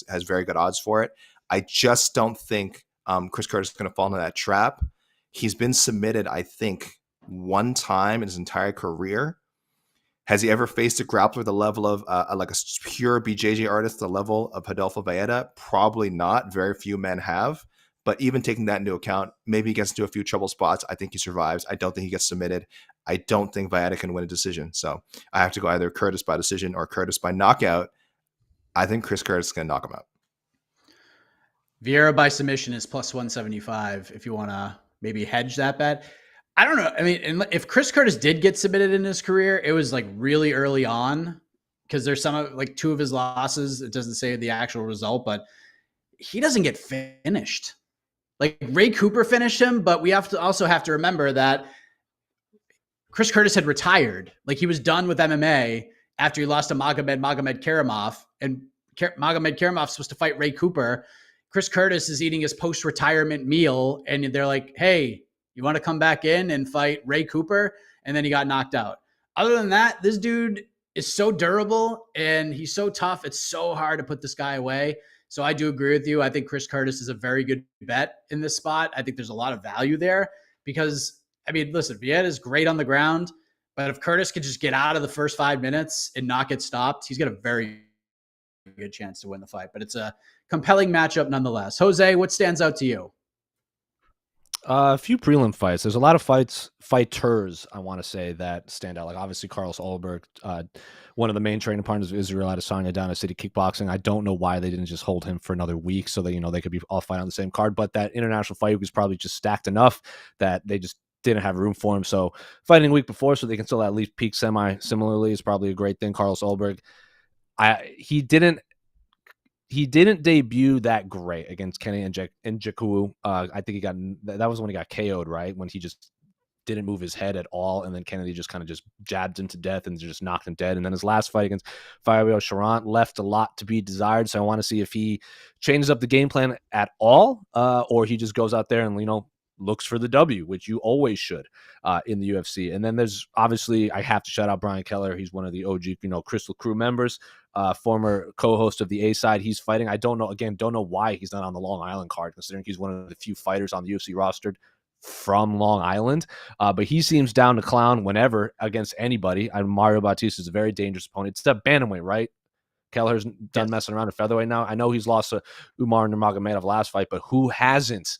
has very good odds for it. I just don't think Chris Curtis is going to fall into that trap. He's been submitted, I think, one time in his entire career. Has he ever faced a grappler the level of like a pure BJJ artist, the level of Rodolfo Vieira? Probably not. Very few men have. But even taking that into account, maybe he gets into a few trouble spots. I think he survives. I don't think he gets submitted. I don't think Vieira can win a decision. So I have to go either Curtis by decision or Curtis by knockout. I think Chris Curtis is going to knock him out. Vieira by submission is plus 175 if you want to maybe hedge that bet. I don't know. I mean, if Chris Curtis did get submitted in his career, it was like really early on because there's two of his losses. It doesn't say the actual result, but he doesn't get finished. Like Ray Cooper finished him, but we also have to remember that Chris Curtis had retired. Like he was done with MMA after he lost to Magomed Karamov, and Magomed Karamov's supposed to fight Ray Cooper. Chris Curtis is eating his post-retirement meal, and they're like, hey, you want to come back in and fight Ray Cooper? And then he got knocked out. Other than that, this dude is so durable and he's so tough. It's so hard to put this guy away. So I do agree with you. I think Chris Curtis is a very good bet in this spot. I think there's a lot of value there because, I mean, listen, Vieira is great on the ground, but if Curtis could just get out of the first 5 minutes and not get stopped, he's got a very good chance to win the fight. But it's a compelling matchup nonetheless. Jose, what stands out to you? A few prelim fights. There's a lot of fighters, I want to say, that stand out. Like obviously Carlos Ulberg, one of the main training partners of Israel Adesanya down at City Kickboxing. I don't know why they didn't just hold him for another week so that, they could be all fight on the same card. But that international fight was probably just stacked enough that they just didn't have room for him. So fighting a week before so they can still at least peak similarly is probably a great thing. Carlos Ulberg, he didn't debut that great against Kenny Njoku. I think that was when he got KO'd, right? When he just didn't move his head at all. And then Kennedy just kind of just jabbed him to death and just knocked him dead. And then his last fight against Fabio Charant left a lot to be desired. So I want to see if he changes up the game plan at all, or he just goes out there and, looks for the W, which you always should in the UFC. And then there's obviously, I have to shout out Brian Keller. He's one of the OG, Crystal Crew members, former co-host of the A-Side. He's fighting. I don't know why he's not on the Long Island card, considering he's one of the few fighters on the UFC rostered from Long Island. But he seems down to clown whenever against anybody. Mario Bautista is a very dangerous opponent. It's that bantamweight, right? Keller's done messing around at featherweight now. I know he's lost to Umar Nurmagomedov last fight, but who hasn't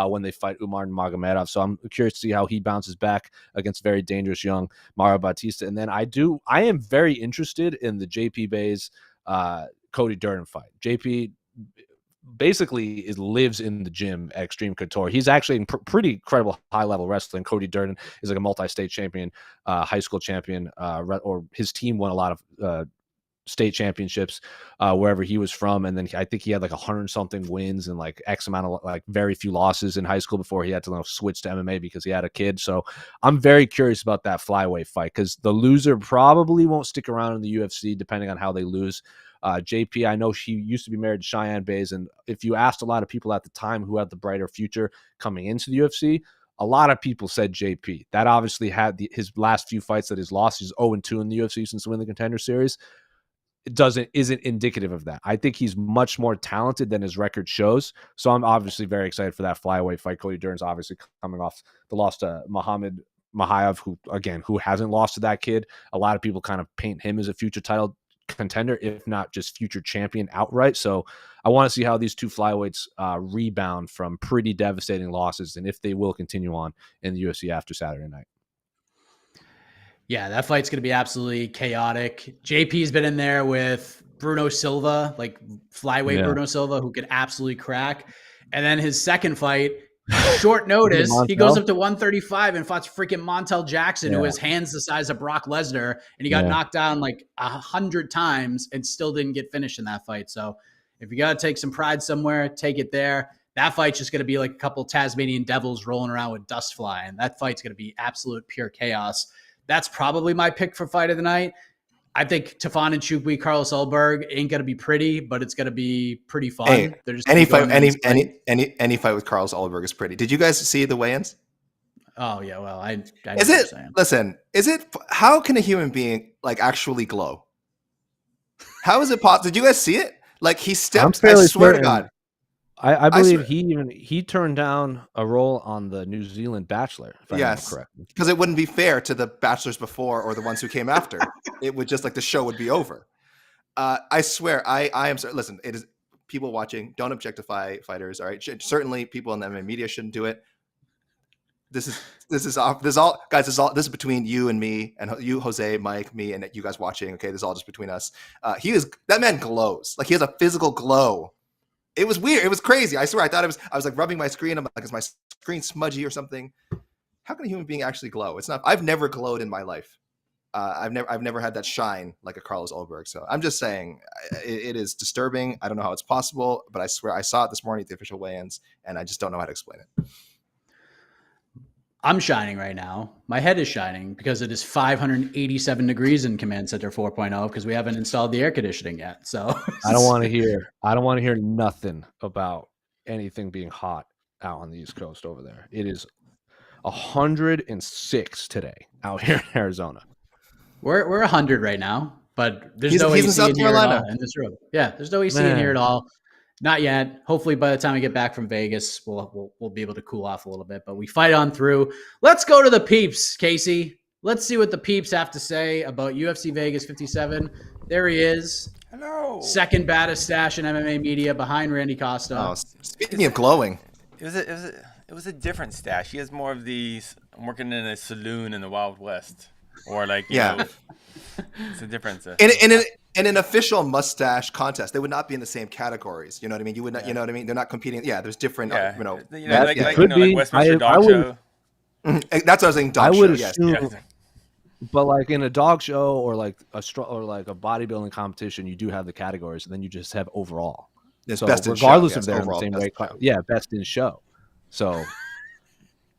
when they fight Umar Nurmagomedov? So I'm curious to see how he bounces back against very dangerous young Mario Bautista. And then I am very interested in the JP Bays Cody Durden fight. JP basically lives in the gym at Extreme Couture. He's actually in pretty incredible high-level wrestling. Cody Durden is like a multi-state champion, high school champion, or his team won a lot of state championships wherever he was from, and then I think he had like 100-something wins and like X amount of like very few losses in high school before he had to switch to MMA because he had a kid. So I'm very curious about that flyweight fight because the loser probably won't stick around in the UFC depending on how they lose. JP, I know she used to be married to Cheyenne Bays, and if you asked a lot of people at the time who had the brighter future coming into the UFC, a lot of people said JP. That obviously had his last few fights that he's lost. He's 0-2 in the UFC since winning the Contender Series. Isn't indicative of that. I think he's much more talented than his record shows. So I'm obviously very excited for that flyweight fight. Cody Durden's obviously coming off the loss to Muhammad Mahayev, who hasn't lost to that kid. A lot of people kind of paint him as a future title contender, if not just future champion outright. So I want to see how these two flyweights rebound from pretty devastating losses, and if they will continue on in the UFC after Saturday night. Yeah, that fight's going to be absolutely chaotic. JP's been in there with Bruno Silva, like flyweight Bruno Silva, who could absolutely crack. And then his second fight, short notice, he goes up to 135 and fought freaking Montel Jackson, who has hands the size of Brock Lesnar, and he got knocked down like 100 times and still didn't get finished in that fight. So if you got to take some pride somewhere, take it there. That fight's just going to be like a couple Tasmanian devils rolling around with dust flying. That fight's going to be absolute pure chaos. That's probably my pick for fight of the night. I think Tefan and Chukwi, Carlos Ulberg ain't going to be pretty, but it's going to be pretty fun. Hey, any fight with Carlos Ulberg is pretty. Did you guys see the weigh-ins? Oh yeah, well, I is it? Listen, is it? How can a human being like actually glow? How is it possible? Did you guys see it? Like he stepped. I swear to God. I believe he turned down a role on the New Zealand Bachelor. If I remember correctly, because it wouldn't be fair to the bachelors before or the ones who came after. It would just like the show would be over. I swear, I am. Listen, it is people watching. Don't objectify fighters. All right, certainly people in the MMA media shouldn't do it. This is all guys. This is between you and me, and you, Jose, Mike, me, and you guys watching. Okay, this is all just between us. That man glows. Like he has a physical glow. It was weird. It was crazy. I swear. I was like rubbing my screen. I'm like, is my screen smudgy or something? How can a human being actually glow? It's not. I've never glowed in my life. I've never had that shine like a Carlos Ulberg. So I'm just saying it is disturbing. I don't know how it's possible, but I swear I saw it this morning at the official weigh-ins, and I just don't know how to explain it. I'm shining right now. My head is shining because it is 587 degrees in Command Center 4.0 because we haven't installed the air conditioning yet. So I don't want to hear nothing about anything being hot out on the East Coast over there. It is 106 today out here in Arizona. We're 100 right now, but there's no AC in here at all in this room. Yeah, there's no AC in here at all. Not yet. Hopefully by the time we get back from Vegas, we'll be able to cool off a little bit, but we fight on through. Let's go to the peeps, Casey. Let's see what the peeps have to say about UFC Vegas 57. There he is. Hello. Second baddest stash in MMA media behind Randy Costa. Oh, speaking of glowing. It was a different stash. He has more of these. I'm working in a saloon in the Wild West. Or like, you know, it's a difference. In an official mustache contest, they would not be in the same categories. You know what I mean? You would not. You know what I mean? They're not competing. Yeah, there's different. Like I Westminster Dog Show. That's what I was saying. Dog show. Assume, but like in a dog show or like a bodybuilding competition, you do have the categories, and then you just have overall. It's so best regardless in show, of their same way, best in show. So.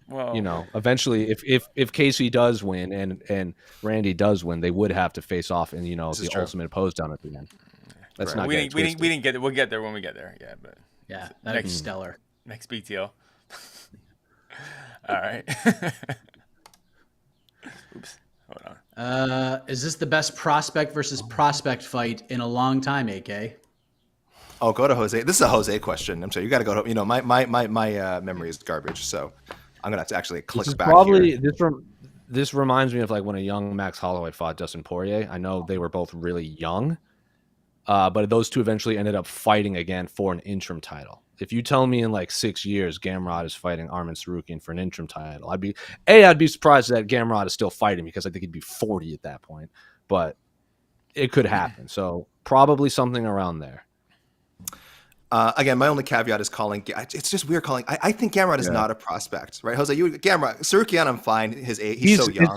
Well, eventually, if Casey does win and Randy does win, they would have to face off in the ultimate pose down at the end. That's not. We didn't get it. We'll get there when we get there. Yeah, but that's stellar. Next BTO. All right. Oops. Hold on. Is this the best prospect versus prospect fight in a long time, AK? Oh, go to Jose. This is a Jose question. I'm sorry. You got to go to. My memory is garbage. So. I'm gonna have to actually click back. This reminds me of like when a young Max Holloway fought Dustin Poirier. I know they were both really young, but those two eventually ended up fighting again for an interim title. If you tell me in like 6 years Gamrot is fighting Arman Tsarukyan for an interim title, I'd be surprised that Gamrot is still fighting because I think he'd be 40 at that point. But it could happen. So probably something around there. Again, my only caveat is calling. It's just weird calling. I think Gamrot is not a prospect, right? Jose, Gamrot, Tsarukyan, I'm fine. His age, he's so young.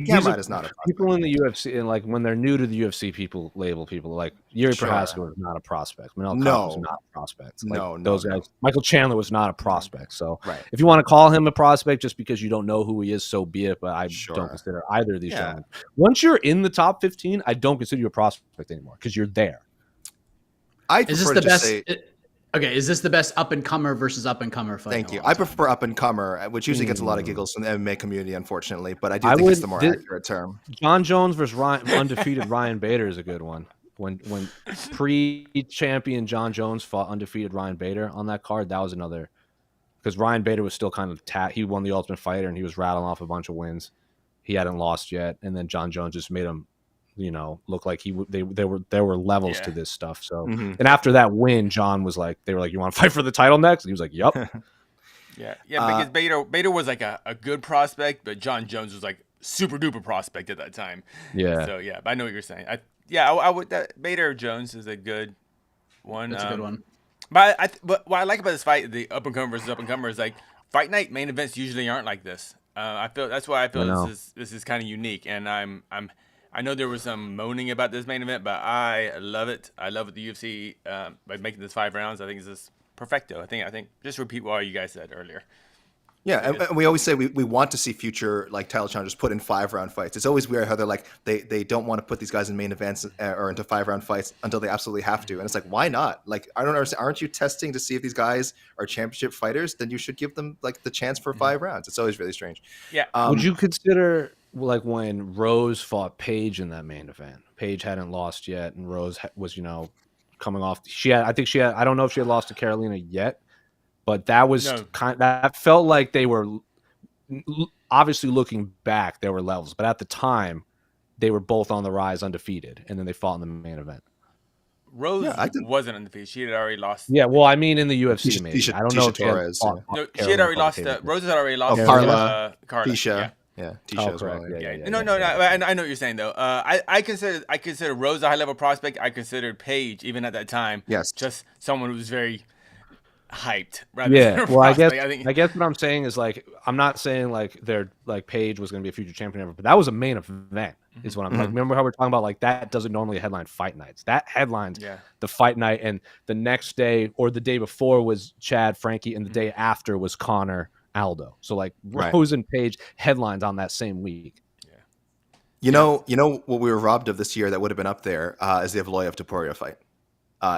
Gamrot is not a prospect. People in the UFC, and like when they're new to the UFC, people label people like Yuri Prohaska was not a prospect. Manel Kape was not a prospect. Like, those guys. Michael Chandler was not a prospect. So if you want to call him a prospect just because you don't know who he is, so be it. But I don't consider either of these gentlemen. Once you're in the top 15, I don't consider you a prospect anymore because you're there. Is this the best? Okay, is this the best up-and-comer versus up-and-comer fight? Thank you. I prefer up-and-comer, which usually gets a lot of giggles from the MMA community, unfortunately, but I do think it's the more accurate term. John Jones versus undefeated Ryan Bader is a good one. When pre-champion John Jones fought undefeated Ryan Bader on that card, that was another – because Ryan Bader was still kind of he won the Ultimate Fighter, and he was rattling off a bunch of wins. He hadn't lost yet, and then John Jones just made him look like there were levels to this stuff. So, Mhm. and after that win, John was like, they were like, "You want to fight for the title next?" And he was like, "Yup." Yeah, because Bader was like a good prospect, but John Jones was like super duper prospect at that time. Yeah. So but I know what you're saying. I would Bader Jones is a good one. That's a good one. But what I like about this fight, the up and comer versus up and comer, is like fight night main events usually aren't like this. That's why I feel this is kind of unique, and I know there was some moaning about this main event, but I love it. I love what the UFC by making this 5 rounds. I think it's just perfecto. I think just repeat what you guys said earlier. Yeah, and we always say we want to see future like title challengers put in 5-round fights. It's always weird how they're like they don't want to put these guys in main events or into 5-round fights until they absolutely have to. And it's like, why not? Like, I don't understand. Aren't you testing to see if these guys are championship fighters? Then you should give them like the chance for 5 rounds. It's always really strange. Yeah. Would you consider like when Rose fought Paige in that main event? Paige hadn't lost yet, and Rose was coming off. I don't know if she had lost to Carolina yet. But that was that felt like they were obviously looking back, there were levels, but at the time they were both on the rise undefeated, and then they fought in the main event. Rose wasn't undefeated. She had already lost. Yeah, well, I mean in the UFC, maybe. I don't know if Torres, she had already lost. Rose had already lost. Carla. Tisha. Yeah, Tisha as well. No. I know what you're saying though. I consider Rose a high level prospect. I considered Paige even at that time. Yes, just someone who was very hyped. Well, I guess what I'm saying is like I'm not saying like they're like Paige was going to be a future champion ever, but that was a main event. Is what I'm like. Remember how we're talking about like that doesn't normally headline fight nights. That headlines the fight night, and the next day or the day before was Chad Frankie, and the day after was Connor Aldo. So like Rose and Paige headlines on that same week. You know what we were robbed of this year that would have been up there is the Evloev Topuria fight.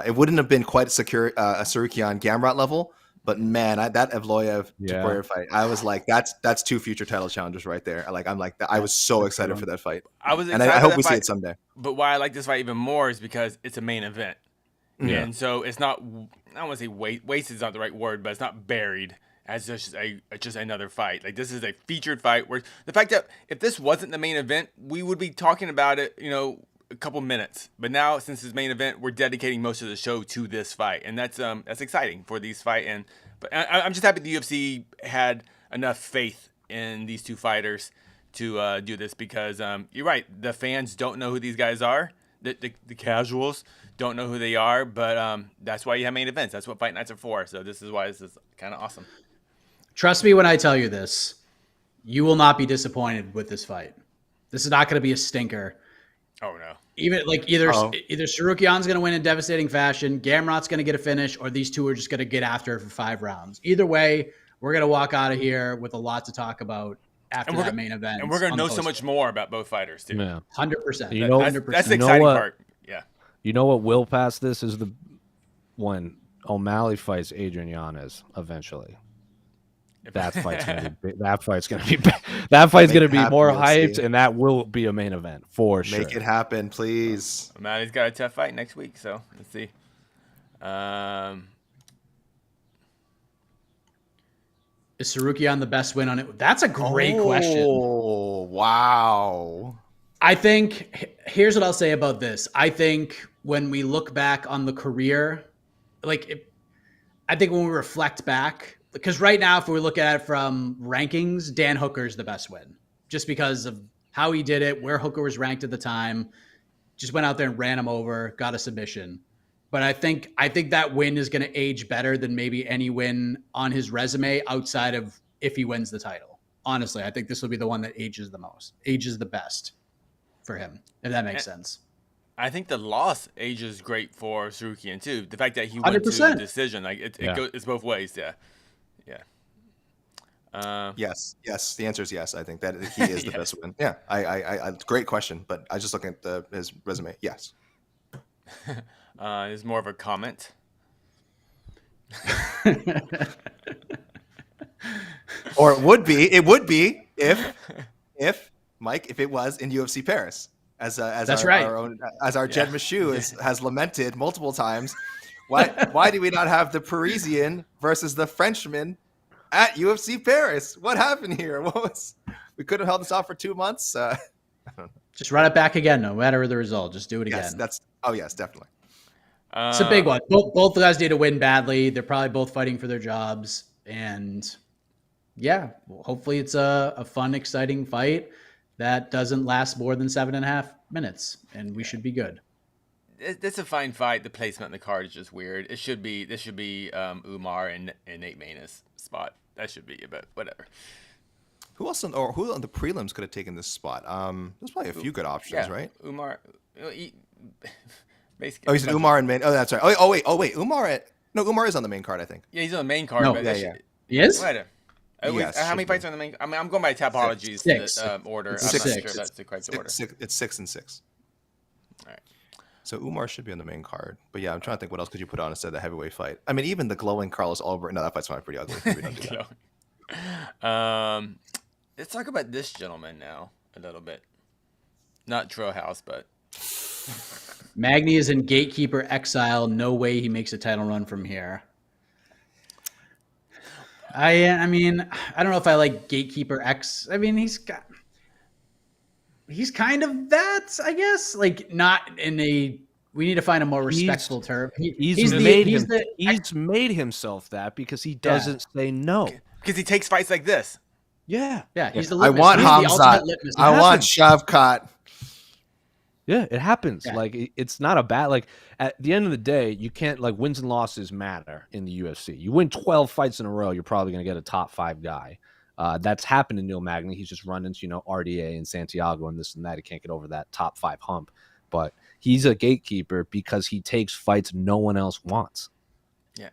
It wouldn't have been quite a Tsarukyan Gamrot level, but man, that Evloev Topuria fight, I was like, that's 2 future title challengers right there. I was so excited for that fight. I hope we see it someday. But why I like this fight even more is because it's a main event, and so it's not. I don't want to say waste is not the right word, but it's not buried as just another fight. Like this is a featured fight. Where the fact that if this wasn't the main event, we would be talking about it, a couple minutes, but now since it's main event, we're dedicating most of the show to this fight, and that's exciting for these fight. But I'm just happy the UFC had enough faith in these 2 fighters to do this because you're right, the fans don't know who these guys are, the casuals don't know who they are, but that's why you have main events. That's what fight nights are for. So this is why this is kind of awesome. Trust me when I tell you this, you will not be disappointed with this fight. This is not going to be a stinker. Oh no! Even like either Tsarukyan's going to win in devastating fashion, Gamrot's going to get a finish, or these 2 are just going to get after it for 5 rounds. Either way, we're going to walk out of here with a lot to talk about after that main event, and we're going to know so much more about both fighters too. 100%. 100%. That's the exciting part. Yeah. You know what will pass this is when O'Malley fights Adrian Yanez eventually. That fight's gonna be more hyped, and that will be a main event for sure. Make it happen, please. Maddie's got a tough fight next week, so let's see. Is Tsarukyan the best win on it? That's a great question. Oh, wow. I think here's what I'll say about this. I think when we look back on the career, I think when we reflect back. Because right now, if we look at it from rankings, Dan Hooker's the best win. Just because of how he did it, where Hooker was ranked at the time. Just went out there and ran him over, got a submission. But I think that win is going to age better than maybe any win on his resume outside of if he wins the title. Honestly, I think this will be the one that ages the best for him, if that makes sense. I think the loss ages great for Tsarukyan too. The fact that he went 100%. To a decision, it's both ways. Yeah. Yes. The answer is yes. I think that he is the best win. Yeah. I great question, but I just look at his resume. Yes. Is more of a comment. Or it would be if Mike, if it was in UFC Paris, as our Jed Meshew has lamented multiple times. Why do we not have the Parisian versus the Frenchman at UFC Paris? What happened here? We could have held this off for 2 months. Just run it back again, no matter the result. Just do it Yes, again. yes, definitely. It's a big one. Both guys need to win badly. They're probably both fighting for their jobs. And yeah, hopefully it's a fun, exciting fight that doesn't last more than 7.5 minutes, and we should be good. It's a fine fight. The placement in the card is just weird. This should be Umar and Nate Maness spot. That should be it, but whatever. Who on the prelims could have taken this spot? There's probably a few good options, right? Umar. Basically. Oh, you said Umar and Main. Oh, that's right. Oh wait. Umar is on the main card, I think. Yeah, he's on the main card. No. But He is? Whatever. Yes, how many fights are on the main? I mean, I'm going by Tapology's order. It's I'm six. not sure that's the correct order. It's 6 and 6. All right. So Umar should be on the main card. But yeah, I'm trying to think what else could you put on instead of the heavyweight fight. I mean, even the glowing Carlos Albert. No, that fight's probably pretty ugly. Maybe don't do that. Let's talk about this gentleman now a little bit. Not Drill House, but Magny is in gatekeeper exile. No way he makes a title run from here. I mean, I don't know if I like gatekeeper X. I mean, he's kind of that, I guess. Like, not in a. We need to find a more respectful term. He's made himself that because he doesn't say no. because he takes fights like this. Yeah, he's the I litmus. want He's the Hamzat. ultimate litmus. I want Shavkat. Yeah, it happens. Yeah. Like, it's not a bad, like, at the end of the day, you can't, like, wins and losses matter in the UFC. You win 12 fights in a row, you're probably going to get a top 5 guy. That's happened to Neil Magny. He's just run into, RDA and Santiago and this and that. He can't get over that top 5 hump. But he's a gatekeeper because he takes fights no one else wants. Yeah.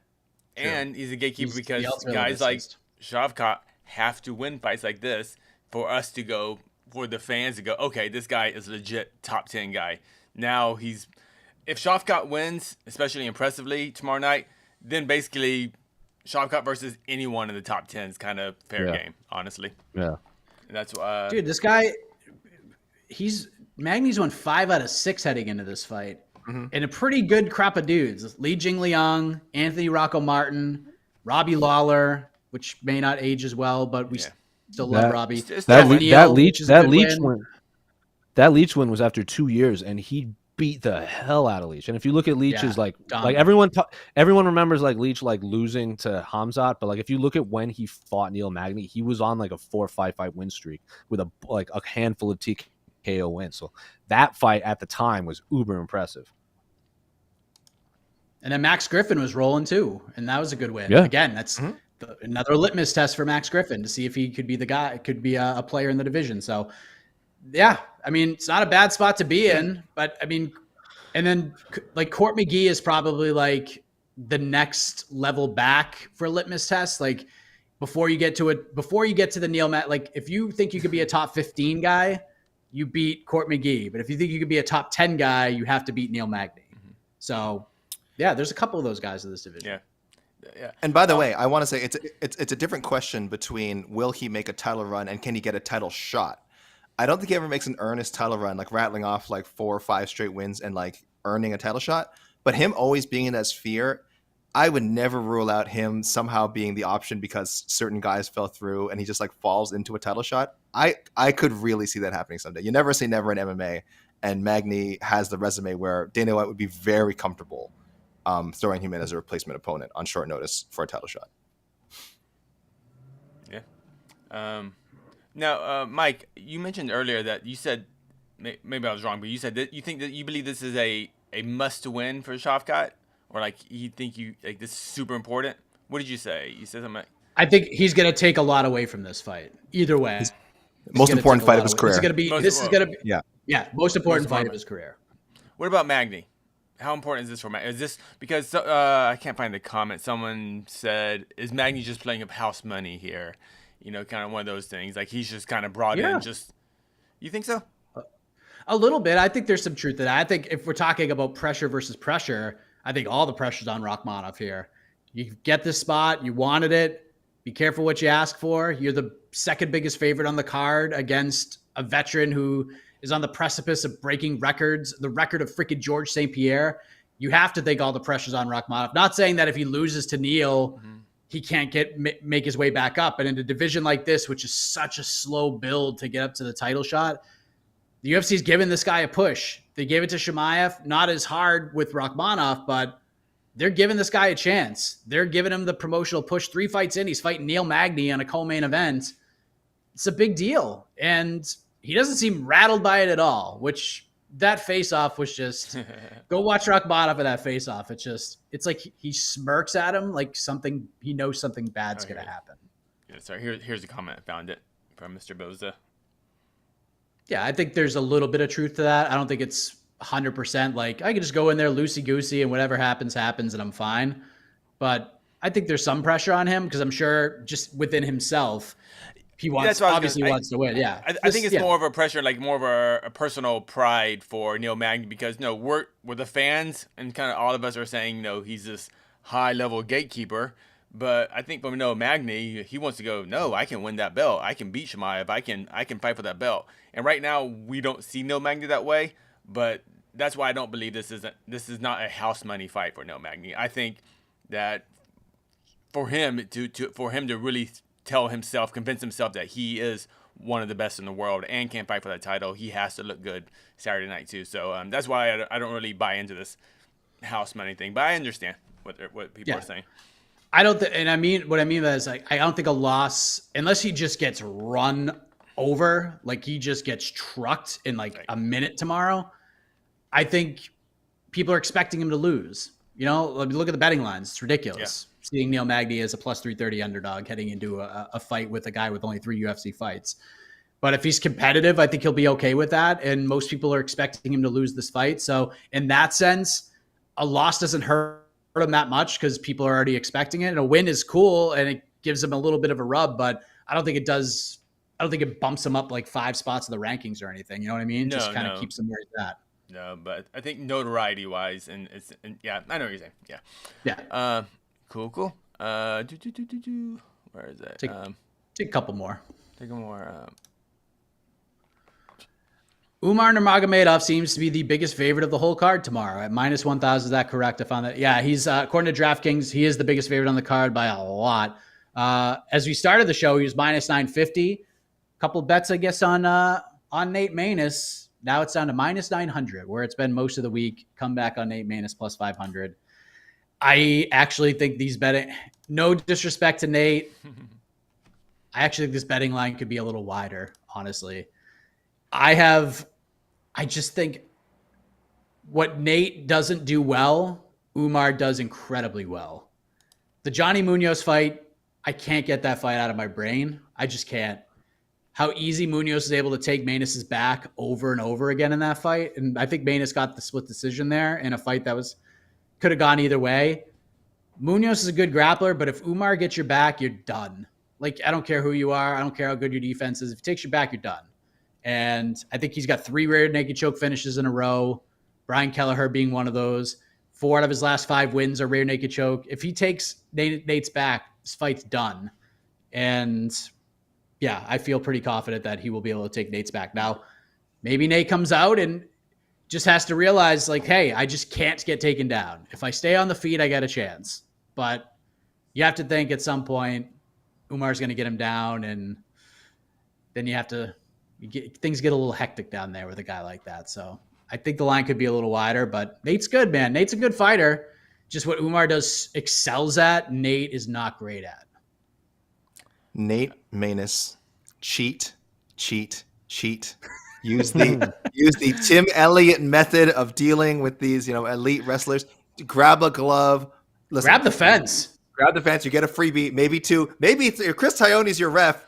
And he's a gatekeeper because the guys like racist. Shavkat have to win fights like this for us to go, for the fans to go, okay, this guy is legit top 10 guy. Now if Shavkat wins, especially impressively tomorrow night, then basically Shavkat versus anyone in the top 10 is kind of fair game, honestly. Yeah. And that's why. Dude, this guy, Magny's won 5 out of 6 heading into this fight. Mm-hmm. And a pretty good crop of dudes. Li Jingliang, Anthony Rocco Martin, Robbie Lawler, which may not age as well, but we still love Robbie. That Leach win was after 2 years, and he beat the hell out of Leach. And if you look at Leach's like everyone remembers like Leach like losing to Hamzat, but like if you look at when he fought Neil Magny, he was on like a 4 or 5 fight win streak with a handful of TKO wins. So that fight at the time was uber impressive. And then Max Griffin was rolling too, and that was a good win. Yeah. Again, that's another litmus test for Max Griffin to see if he could be the guy, could be a player in the division. So, yeah, I mean, it's not a bad spot to be in, but I mean, and then like Court McGee is probably like the next level back for litmus test. Like before you get to the Neil Magny, like if you think you could be a top 15 guy, you beat Court McGee. But if you think you could be a top 10 guy, you have to beat Neil Magny. Mm-hmm. So, yeah, there's a couple of those guys in this division. Yeah. And by the way, I want to say it's a different question between will he make a title run and can he get a title shot? I don't think he ever makes an earnest title run, like rattling off like 4 or 5 straight wins and like earning a title shot. But him always being in that sphere, I would never rule out him somehow being the option because certain guys fell through and he just like falls into a title shot. I could really see that happening someday. You never say never in MMA, and Magny has the resume where Dana White would be very comfortable throwing him in as a replacement opponent on short notice for a title shot. Yeah. Now, Mike, you mentioned earlier that you said, maybe I was wrong, but you said that you believe this is a must-win for Shavkat, or like you think this is super important. What did you say? You said something like, I think he's going to take a lot away from this fight. Either way, most important fight of his career. Most important fight of his career. What about Magny? How important is this for Magny? Is this because I can't find the comment? Someone said, "Is Magny just playing up house money here?" Kind of one of those things. Like he's just kind of brought in. Just you think so? A little bit. I think there's some truth to that. I think if we're talking about pressure versus pressure, I think all the pressure's on Rakhmonov here. You get this spot, you wanted it. Be careful what you ask for. You're the second biggest favorite on the card against a veteran who is on the precipice of breaking records, the record of freaking Georges St-Pierre. You have to think all the pressure's on Rakhmonov. Not saying that if he loses to Neil, he can't make his way back up. And in a division like this, which is such a slow build to get up to the title shot, The UFC's given this guy a push. They gave it to Chimaev, not as hard with Rakhmonov, but they're giving this guy a chance. They're giving him the promotional push. 3 fights in, he's fighting Neil Magny on a co-main event. It's a big deal. And he doesn't seem rattled by it at all, which that face-off was just go watch Rakhmonov at that face-off. It's like he smirks at him like he knows something bad's going to happen. Yeah, sorry, here's a comment. I found it from Mr. Boza. Yeah, I think there's a little bit of truth to that. I don't think it's 100% like I can just go in there loosey-goosey and whatever happens and I'm fine. But I think there's some pressure on him because I'm sure just within himself, he wants to win. Yeah, I think it's more of a pressure, like more of a personal pride for Neil Magny because we're the fans and kind of all of us are saying he's this high level gatekeeper. But I think from Neil Magny, he wants to go, no, I can win that belt. I can beat Chimaev. I can fight for that belt. And right now we don't see Neil Magny that way. But that's why I don't believe this is not a house money fight for Neil Magny. I think that for him to really convince himself that he is one of the best in the world and can fight for that title, he has to look good Saturday night too. So that's why I don't really buy into this house money thing. But I understand what people are saying. I don't think, and I mean, what I mean by that is like, I don't think a loss, unless he just gets run over, like he just gets trucked in like a minute tomorrow. I think people are expecting him to lose. Look at the betting lines. It's ridiculous. Yeah. Seeing Neil Magny as a plus 330 underdog heading into a fight with a guy with only 3 UFC fights. But if he's competitive, I think he'll be okay with that. And most people are expecting him to lose this fight. So in that sense, a loss doesn't hurt him that much because people are already expecting it. And a win is cool and it gives him a little bit of a rub, but I don't think it does. I don't think it bumps him up like 5 spots in the rankings or anything. You know what I mean? No, just kind of keeps him where he's at. No, but I think notoriety wise, and yeah, I know what you're saying. Yeah. Yeah. Cool. Where is that? Take a couple more. Take a more. Umar Nurmagomedov seems to be the biggest favorite of the whole card tomorrow at minus 1,000. Is that correct? I found that. Yeah, he's according to DraftKings, he is the biggest favorite on the card by a lot. As we started the show, he was minus 950. A couple bets, I guess, on Nate Maness. Now it's down to minus 900, where it's been most of the week. Come back on Nate Maness plus 500. I actually think these betting, no disrespect to Nate, I actually think this betting line could be a little wider, honestly. I just think what Nate doesn't do well, Umar does incredibly well. The Johnny Munoz fight, I can't get that fight out of my brain. I just can't. How easy Munoz is able to take Maness's back over and over again in that fight. And I think Maness got the split decision there in a fight that could have gone either way. Munoz is a good grappler, but if Umar gets your back, you're done. Like, I don't care who you are. I don't care how good your defense is. If he takes your back, you're done. And I think he's got 3 rear naked choke finishes in a row. Brian Kelleher being one of those. 4 out of his last 5 wins are rear naked choke. If he takes Nate's back, this fight's done. And yeah, I feel pretty confident that he will be able to take Nate's back. Now, maybe Nate comes out and just has to realize, like, hey, I just can't get taken down. If I stay on the feet, I got a chance. But you have to think at some point Umar's going to get him down, and then things get a little hectic down there with a guy like that. So I think the line could be a little wider, but Nate's good, man. Nate's a good fighter. Just what Umar excels at, Nate is not great at. Nate Maness, cheat. Use the Tim Elliott method of dealing with these, elite wrestlers. Grab a glove. Listen, grab the fence. Grab the fence. You get a freebie, maybe 2. Maybe Chris Tione's your ref.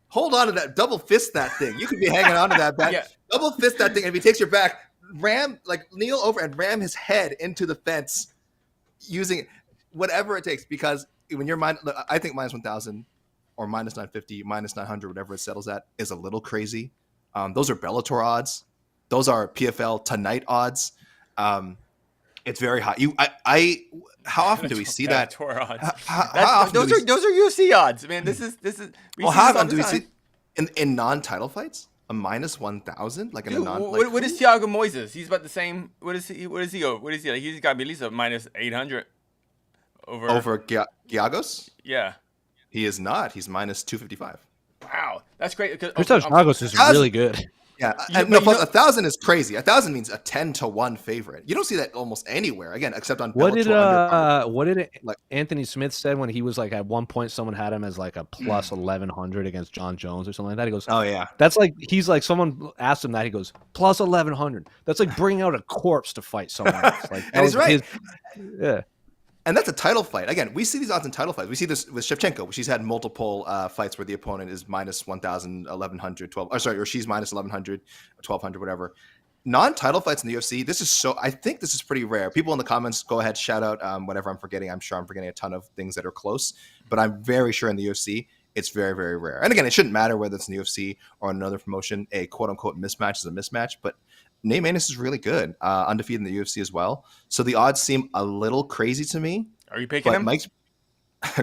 Hold on to that. Double fist that thing. You could be hanging on to that back. Yeah. Double fist that thing. And if he takes your back, kneel over and ram his head into the fence using whatever it takes. Because when you're I think minus 1,000 or minus 950, minus 900, whatever it settles at, is a little crazy. Those are Bellator odds. Those are PFL tonight odds. It's very high. How often do we see that? Those are UFC odds, man. This is. How often do we see in non-title fights a minus 1,000? Like in a non. What is Thiago Moises? He's about the same. What is he? Like? He's got to be at least a minus 800 over Giagos. Yeah, he is not. He's minus 255. Wow, that's great. Thiago is really good. Yeah, You- and no, but plus you know- 1,000 is crazy. 1,000 means a 10-1 favorite. You don't see that almost anywhere. Again, except on What Bellator did undercard. what did Like- Anthony Smith said when he was like at one point someone had him as like a plus 1,100 against John Jones or something like that? He goes, Oh yeah, that's like he's like someone asked him that. He goes plus 1,100. That's like bringing out a corpse to fight someone else. Like, and he's right. Yeah. And that's a title fight. Again, we see these odds in title fights. We see this with Shevchenko. She's had multiple fights where the opponent is minus 1,000, 1,100, 12. Or she's minus 1,100, 1,200, whatever. Non-title fights in the UFC. I think this is pretty rare. People in the comments, go ahead, shout out whatever I'm forgetting. I'm sure I'm forgetting a ton of things that are close, but I'm very sure in the UFC, it's very, very rare. And again, it shouldn't matter whether it's in the UFC or another promotion. A quote unquote mismatch is a mismatch, but Nate Maness is really good, undefeated in the UFC as well. So the odds seem a little crazy to me. Are you picking But him? Mike's,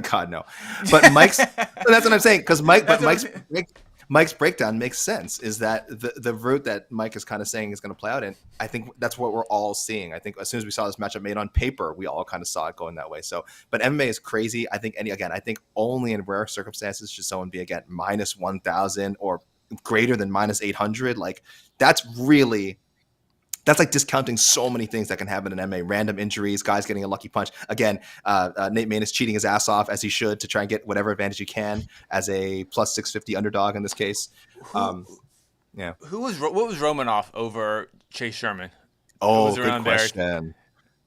God no. But Mike's, that's what I'm saying. Because Mike's breakdown makes sense. Is that the route that Mike is kind of saying is going to play out in? I think that's what we're all seeing. I think as soon as we saw this matchup made on paper, we all kind of saw it going that way. So, but MMA is crazy. I think I think only in rare circumstances should someone be again minus 1,000 or greater than minus 800. Like that's like discounting so many things that can happen in MMA. Random injuries, guys getting a lucky punch. Again, Nate Maness cheating his ass off as he should to try and get whatever advantage he can as a plus 650 underdog in this case. Yeah. What was Romanov over Chase Sherman? Oh, good question.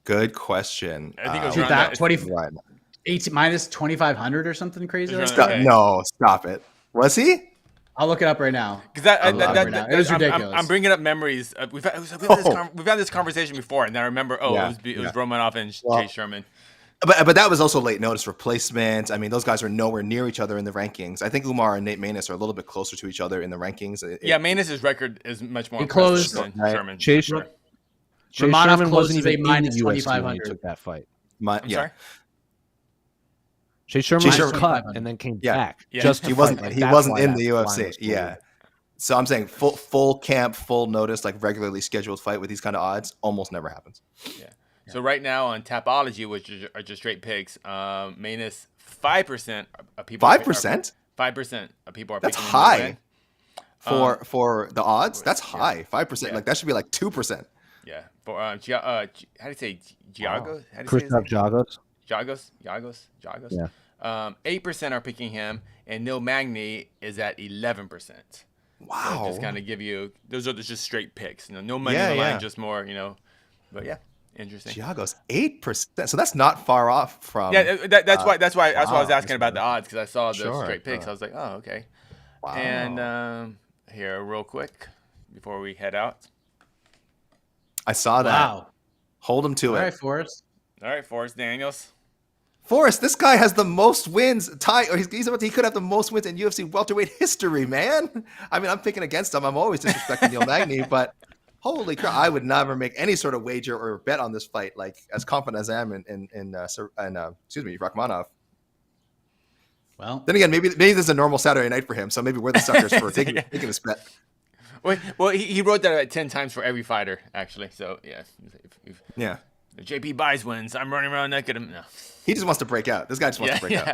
Good question. I think it was Dude, around that that. 20 Right. 18 minus 2,500 or something crazy. It was Like around that? that. No, stop it. Was he? I'll look it up right now. Because It was ridiculous. I'm bringing up memories. We've had this conversation before, and I remember. Yeah, it was Romanov and Chase Sherman. But that was also late notice replacement. I mean, those guys are nowhere near each other in the rankings. I think Umar and Nate Maness are a little bit closer to each other in the rankings. Maness's record is much more He impressive closed- than Sherman. Chase Romanov Sherman wasn't closes even a in the minus UFC when he 2,500. took that fight. I'm sorry. Chase Sherman Chase was Sherman- cut and then came back. Yeah. Just to He fight. wasn't. Like, He that's wasn't why in that the line UFC. was Yeah. closed. So I'm saying full camp, full notice, like regularly scheduled fight with these kind of odds almost never happens. Yeah. So right now on Tapology, which are just straight picks, Maness 5% of people. 5%? 5% of people are. That's picking him to high. win. For the odds, that's high. 5%. Yeah. Like that should be like 2%. Yeah. For how do you say Giago? How do you say his Christoph name? Jagos. Jagos. Yeah. 8% are picking him, and Neil Magny is at 11%. Wow. So just kind of give you those are just straight picks. No money Yeah, on the line, yeah. just more. But yeah, interesting. Giago's 8%. So that's not far off from. Yeah, that's why I was wow, asking that's about the odds because I saw the Sure, straight picks. sure. I was like, oh, okay. Wow. And here, real quick, before we head out. I saw that. Wow. Hold him to All it. right, Forrest. All right, Forrest Daniels. Forrest, this guy has the most wins. He could have the most wins in UFC welterweight history, man. I mean, I'm picking against him. I'm always disrespecting Neil Magny, but holy crap, I would never make any sort of wager or bet on this fight, like as confident as I am in Rakhmonov. Well, Then again, maybe this is a normal Saturday night for him, so maybe we're the suckers for taking this bet. Well, he wrote that 10 times for every fighter, actually. So yeah, Yeah, if JP buys wins, I'm running around naked. No. he just wants to break out. This guy just wants to break out.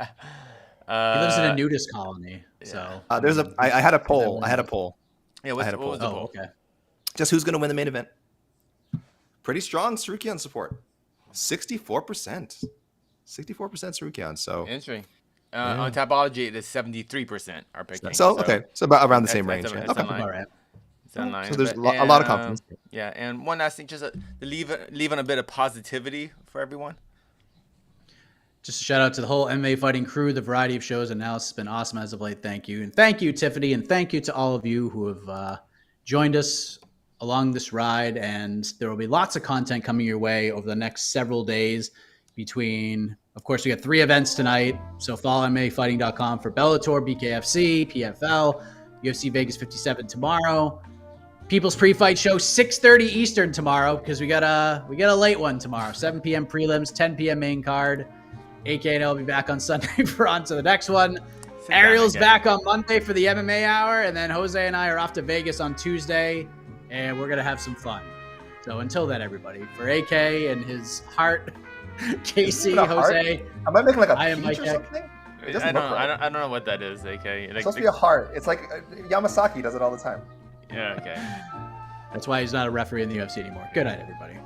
he lives in a nudist colony, so I had a poll. Yeah, I had a what was the oh, poll? okay. Just who's going to win the main event? Pretty strong Tsarukyan support. 64%. 64% Tsarukyan. So Interesting. On Tapology, it is 73% are picking. okay. So about around the That's- same that's range. a- yeah. that's Okay. a line. All right. It's online. So there's But- a lot of confidence. Yeah, and one last thing, just to leave on a bit of positivity for everyone. Just a shout out to the whole MMA fighting crew, the variety of shows and analysis has been awesome as of late. Thank you. And thank you, Tiffany. And thank you to all of you who have joined us along this ride. And there will be lots of content coming your way over the next several days between, of course, we got 3 events tonight. So follow MMAfighting.com for Bellator, BKFC, PFL, UFC Vegas 57 tomorrow. People's pre-fight show 6:30 Eastern tomorrow because we got a late one tomorrow. 7 p.m. prelims, 10 p.m. main card. AK and I will be back on Sunday for on to the next one. Sit down Ariel's again. back on Monday for the MMA hour, and then Jose and I are off to Vegas on Tuesday, and we're gonna have some fun. So until then, everybody, for AK and his heart, Casey, Is it a heart? Jose, Am I making like a I am peach Mike or Heck. something? It I doesn't don't, look right. I don't know what that is, AK. It's supposed to be a heart. It's like Yamasaki does it all the time. Yeah, okay. That's why he's not a referee in the UFC anymore. Good night, everybody.